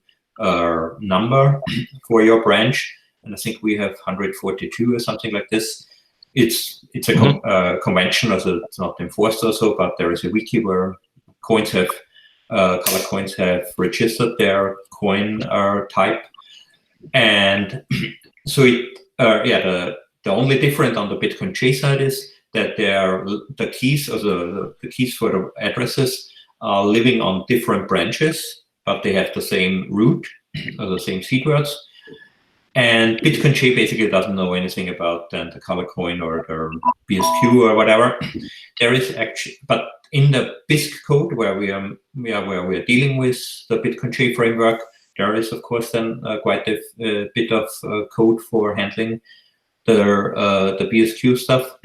number for your branch, and I think we have 142 or something like this. It's a convention, also it's not enforced also, but there is a wiki where coins have color coins have registered their coin type, and so the only difference on the Bitcoinj side is that the keys, also the keys for the addresses, are living on different branches, but they have the same root or the same seed words. And Bitcoinj basically doesn't know anything about the color coin or the BSQ or whatever. There is actually, but in the Bisq code where we are dealing with the Bitcoinj framework, there is of course then quite a bit of code for handling the BSQ stuff.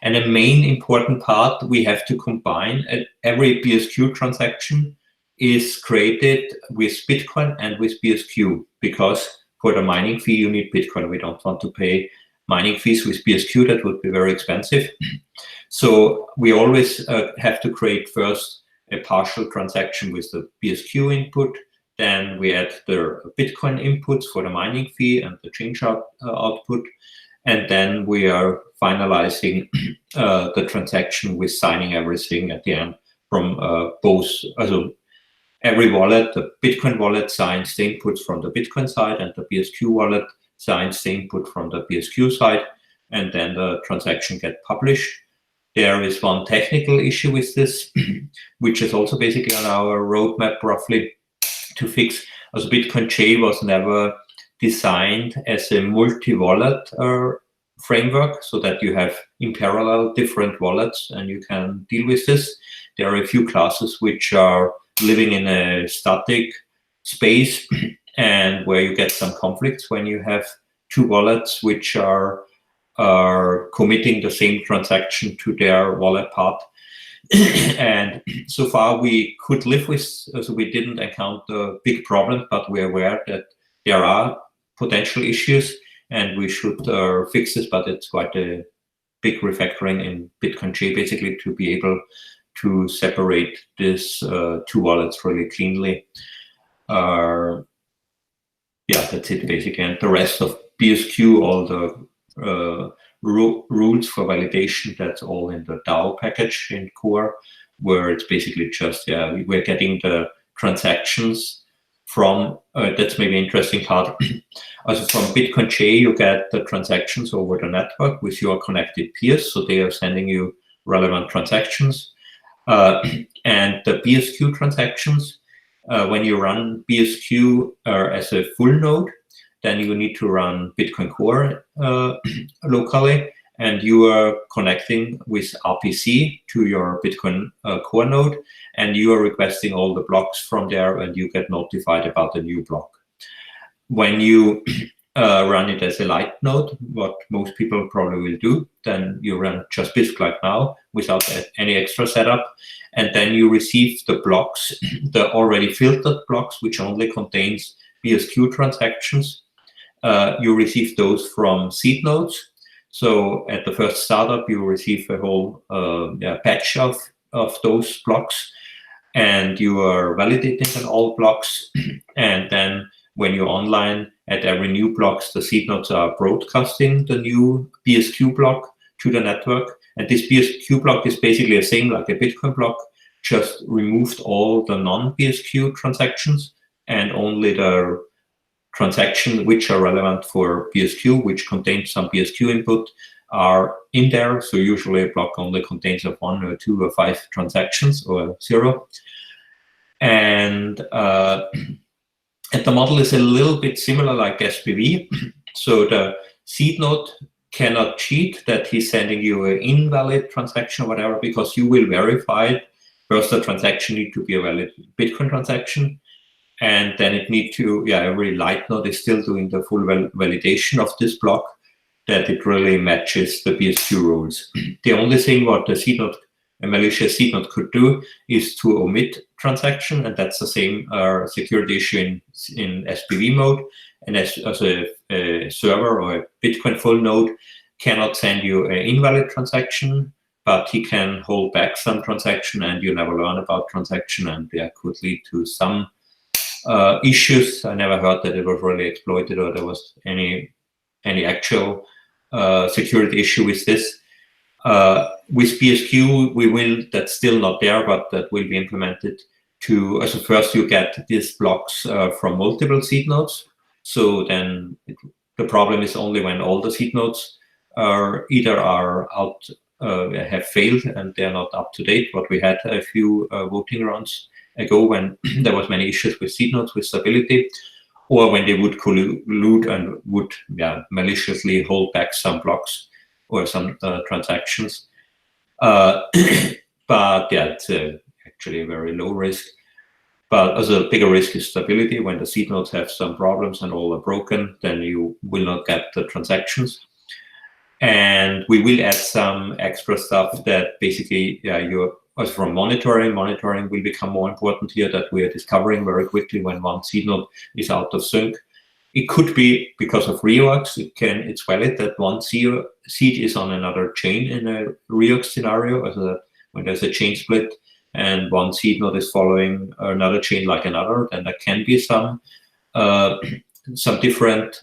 And the main important part, we have to combine every BSQ transaction is created with Bitcoin and with BSQ, because for the mining fee you need Bitcoin. We don't want to pay mining fees with BSQ, that would be very expensive. So we always have to create first a partial transaction with the BSQ input, then we add the Bitcoin inputs for the mining fee and the change output, and then we are finalizing the transaction with signing everything at the end from both. Also, every wallet, the Bitcoin wallet signs the inputs from the Bitcoin side, and the BSQ wallet signs the input from the BSQ side, and then the transaction gets published. There is one technical issue with this, which is also basically on our roadmap roughly to fix. As Bitcoinj was never designed as a multi-wallet framework, so that you have in parallel different wallets and you can deal with this. There are a few classes which are living in a static space and where you get some conflicts when you have two wallets which are committing the same transaction to their wallet part. And so far we could live with, so we didn't encounter big problems, but we're aware that there are potential issues and we should fix this, but it's quite a big refactoring in Bitcoinj basically to be able to separate this two wallets really cleanly. Yeah, that's it basically. And the rest of BSQ, all the rules for validation, that's all in the DAO package in core, where it's basically just, yeah, we're getting the transactions from, that's maybe an interesting part. Also from Bitcoinj, you get the transactions over the network with your connected peers. So they are sending you relevant transactions. And the BSQ transactions, when you run BSQ as a full node, then you need to run Bitcoin Core locally, and you are connecting with RPC to your Bitcoin Core node, and you are requesting all the blocks from there, and you get notified about the new block. When you run it as a light node, what most people probably will do, then you run just Bisq like now without any extra setup, and then you receive the blocks, the already filtered blocks, which only contains BSQ transactions. You receive those from seed nodes. So at the first startup, you receive a whole batch of those blocks, and you are validating on all blocks. And then when you're online, at every new blocks, the seed nodes are broadcasting the new BSQ block to the network. And this BSQ block is basically the same like a Bitcoin block, just removed all the non-BSQ transactions and only the transactions which are relevant for BSQ, which contains some BSQ input, are in there. So usually a block only contains 1 or 2 or 5 transactions or 0. And the model is a little bit similar like SPV. So the seed node cannot cheat that he's sending you an invalid transaction or whatever, because you will verify it. First, the transaction need to be a valid Bitcoin transaction. And then it need to, every light node is still doing the full validation of this block, that it really matches the BSQ rules. The only thing what the seed node, a malicious seed node could do is to omit transaction, and that's the same security issue in SPV mode. And as a server or a Bitcoin full node cannot send you an invalid transaction, but he can hold back some transaction, and you never learn about transaction, and that could lead to some issues. I never heard that it was really exploited or there was any actual security issue with this. With BSQ, we will, that's still not there, but that will be implemented to, so first you get these blocks from multiple seed nodes. So then the problem is only when all the seed nodes are either out, have failed and they're not up to date. What we had a few voting rounds ago when there was many issues with seed nodes with stability, or when they would collude and would maliciously hold back some blocks or some transactions. But it's actually a very low risk. But as a bigger risk is stability. When the seed nodes have some problems and all are broken, then you will not get the transactions. And we will add some extra stuff that basically, as from monitoring will become more important here, that we are discovering very quickly when one seed node is out of sync. It could be because of reorgs. It's valid that one seed is on another chain in a reorg scenario, when there's a chain split and one seed node is following another chain like another, then there can be some different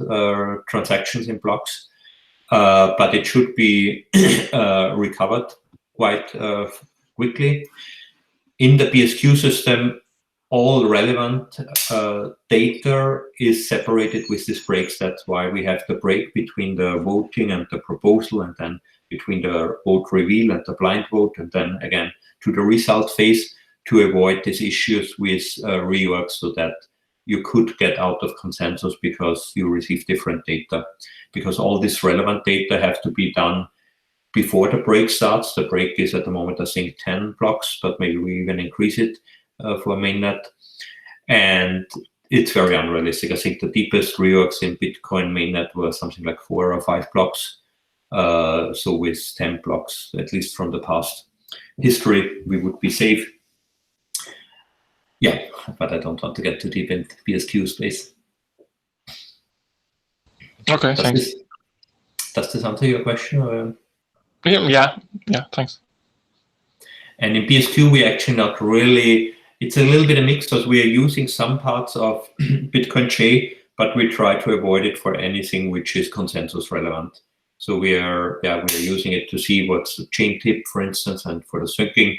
transactions in blocks. But it should be recovered quite quickly. In the BSQ system, all relevant data is separated with these breaks. That's why we have the break between the voting and the proposal, and then between the vote reveal and the blind vote, and then again to the result phase, to avoid these issues with reorgs, so that you could get out of consensus because you receive different data. Because all this relevant data have to be done before the break starts. The break is at the moment, I think, 10 blocks, but maybe we even increase it for mainnet. And it's very unrealistic. I think the deepest reorgs in Bitcoin mainnet were something like 4 or 5 blocks. So with 10 blocks, at least from the past history, we would be safe. Yeah, but I don't want to get too deep into BSQ space. Okay, thanks. Does this answer your question? Or? Yeah, thanks. And in BSQ, we actually not really, it's a little bit a mix, because we are using some parts of Bitcoinj, but we try to avoid it for anything which is consensus relevant. So we are using it to see what's the chain tip, for instance, and for the syncing,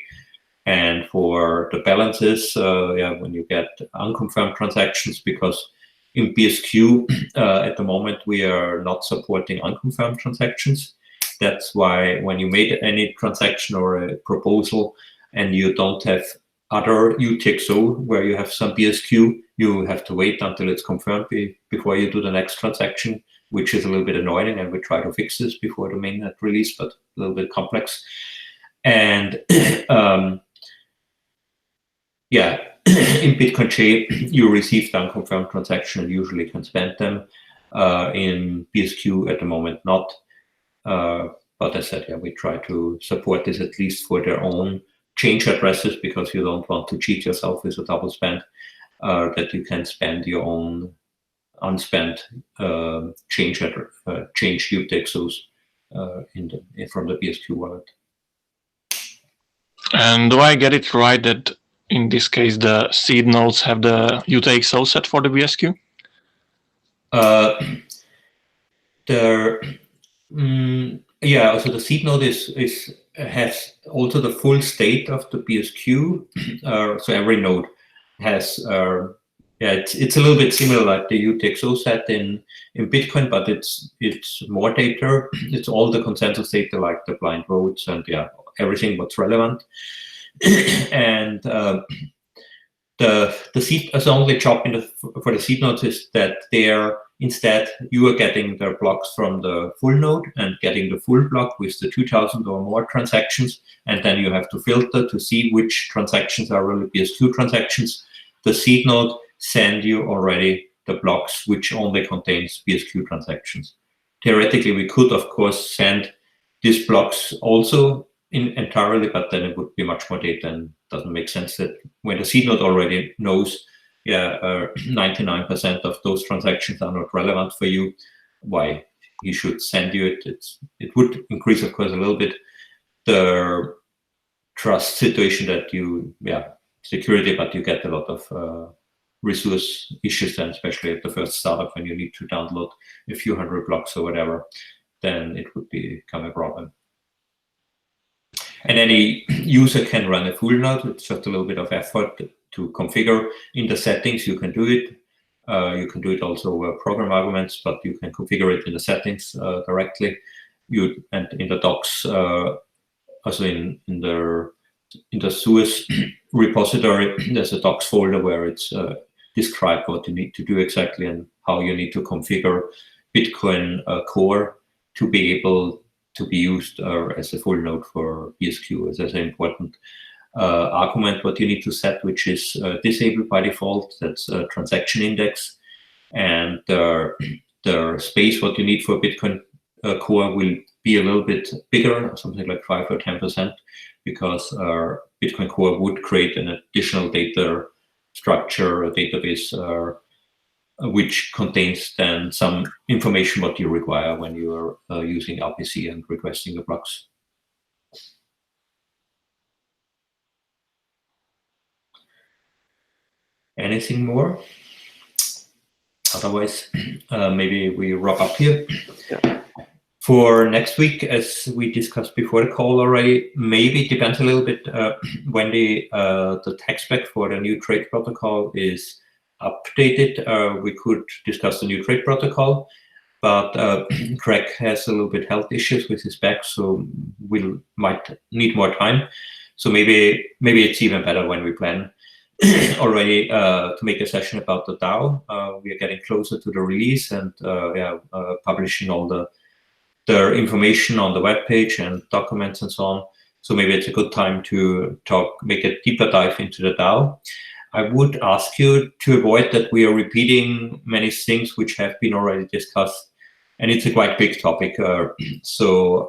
and for the balances, when you get unconfirmed transactions, because in BSQ, at the moment, we are not supporting unconfirmed transactions. That's why when you made any transaction or a proposal and you don't have other UTXO where you have some BSQ, you have to wait until it's confirmed before you do the next transaction, which is a little bit annoying, and we try to fix this before the mainnet release, but a little bit complex. And in Bitcoinj, you receive the unconfirmed transaction and usually can spend them. In BSQ at the moment, not. But as I said, we try to support this at least for their own change addresses, because you don't want to cheat yourself with a double spend, that you can spend your own unspent change UTXOs from the BSQ wallet. And do I get it right that in this case the seed nodes have the UTXO set for the BSQ? So the seed node has also the full state of the BSQ. So every node has it's a little bit similar like the UTXO set in Bitcoin, but it's more data. It's all the consensus data, like the blind votes and everything what's relevant. And the seed, the only job for the seed nodes is that instead you are getting the blocks from the full node and getting the full block with the 2,000 or more transactions, and then you have to filter to see which transactions are really BSQ transactions. The seed node send you already the blocks which only contains BSQ transactions. Theoretically, we could of course send these blocks also entirely, but then it would be much more data, and doesn't make sense that when the seed node already knows 99% of those transactions are not relevant for you, why he should send you it. It would increase, of course, a little bit the trust situation that you security, but you get a lot of resource issues then, especially at the first startup when you need to download a few hundred blocks or whatever, then it would become a problem. And any user can run a full node. It's just a little bit of effort to configure. In the settings, you can do it. You can do it also over program arguments, but you can configure it in the settings directly. And in the docs, also in the source repository, there's a docs folder where it's describe what you need to do exactly and how you need to configure Bitcoin core to be able to be used as a full node for BSQ. As an important argument what you need to set, which is disabled by default. That's a transaction index, and the space what you need for Bitcoin core will be a little bit bigger, something like 5 or 10%, because Bitcoin core would create an additional data structure, a database, which contains then some information what you require when you are using RPC and requesting the blocks. Anything more? Otherwise, maybe we wrap up here. Yeah. For next week, as we discussed before the call already, maybe it depends a little bit when the tech spec for the new trade protocol is updated. We could discuss the new trade protocol, but Greg has a little bit health issues with his back, so we might need more time. So maybe it's even better when we plan already to make a session about the DAO. We are getting closer to the release and publishing all the information on the web page and documents and so on. So maybe it's a good time to make a deeper dive into the DAO. I would ask you to avoid that we are repeating many things which have been already discussed, and it's a quite big topic. So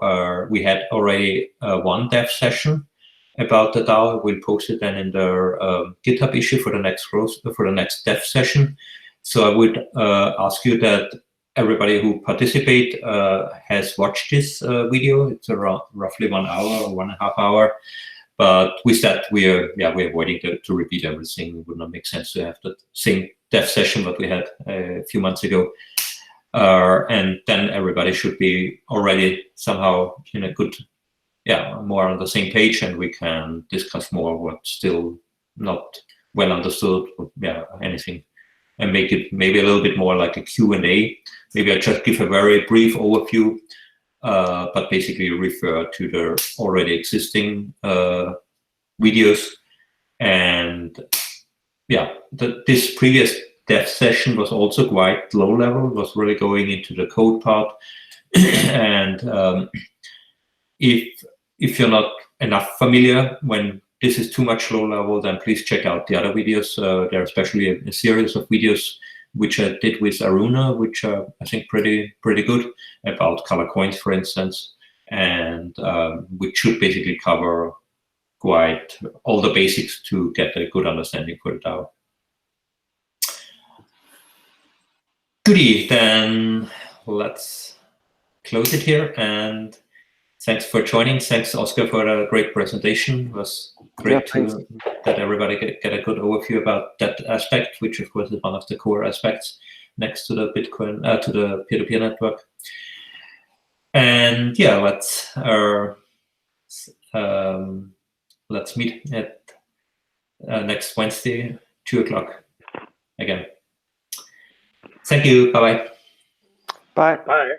we had already one dev session about the DAO. We'll post it then in the GitHub issue for the next dev session. So I would ask you that everybody who participate has watched this video. It's around roughly 1 hour or 1.5 hours. But with that, we're avoiding to repeat everything. It would not make sense to have the same dev session that we had a few months ago. And then everybody should be already somehow in a good, more on the same page, and we can discuss more what's still not well understood, anything, and make it maybe a little bit more like a Q&A. Maybe I just give a very brief overview, but basically refer to the already existing videos. And this previous dev session was also quite low level, was really going into the code part. And if you're not enough familiar when this is too much low level, then please check out the other videos. There are especially a series of videos which I did with Aruna, which are, I think, pretty good, about color coins, for instance, and which should basically cover quite all the basics to get a good understanding for the DAO. Goodie, then let's close it here, and thanks for joining. Thanks, Oscar, for a great presentation. It was great that everybody get a good overview about that aspect, which of course is one of the core aspects next to the Bitcoin, to the peer-to-peer network. And let's meet at next Wednesday, 2 o'clock again. Thank you. Bye-bye. Bye. Bye.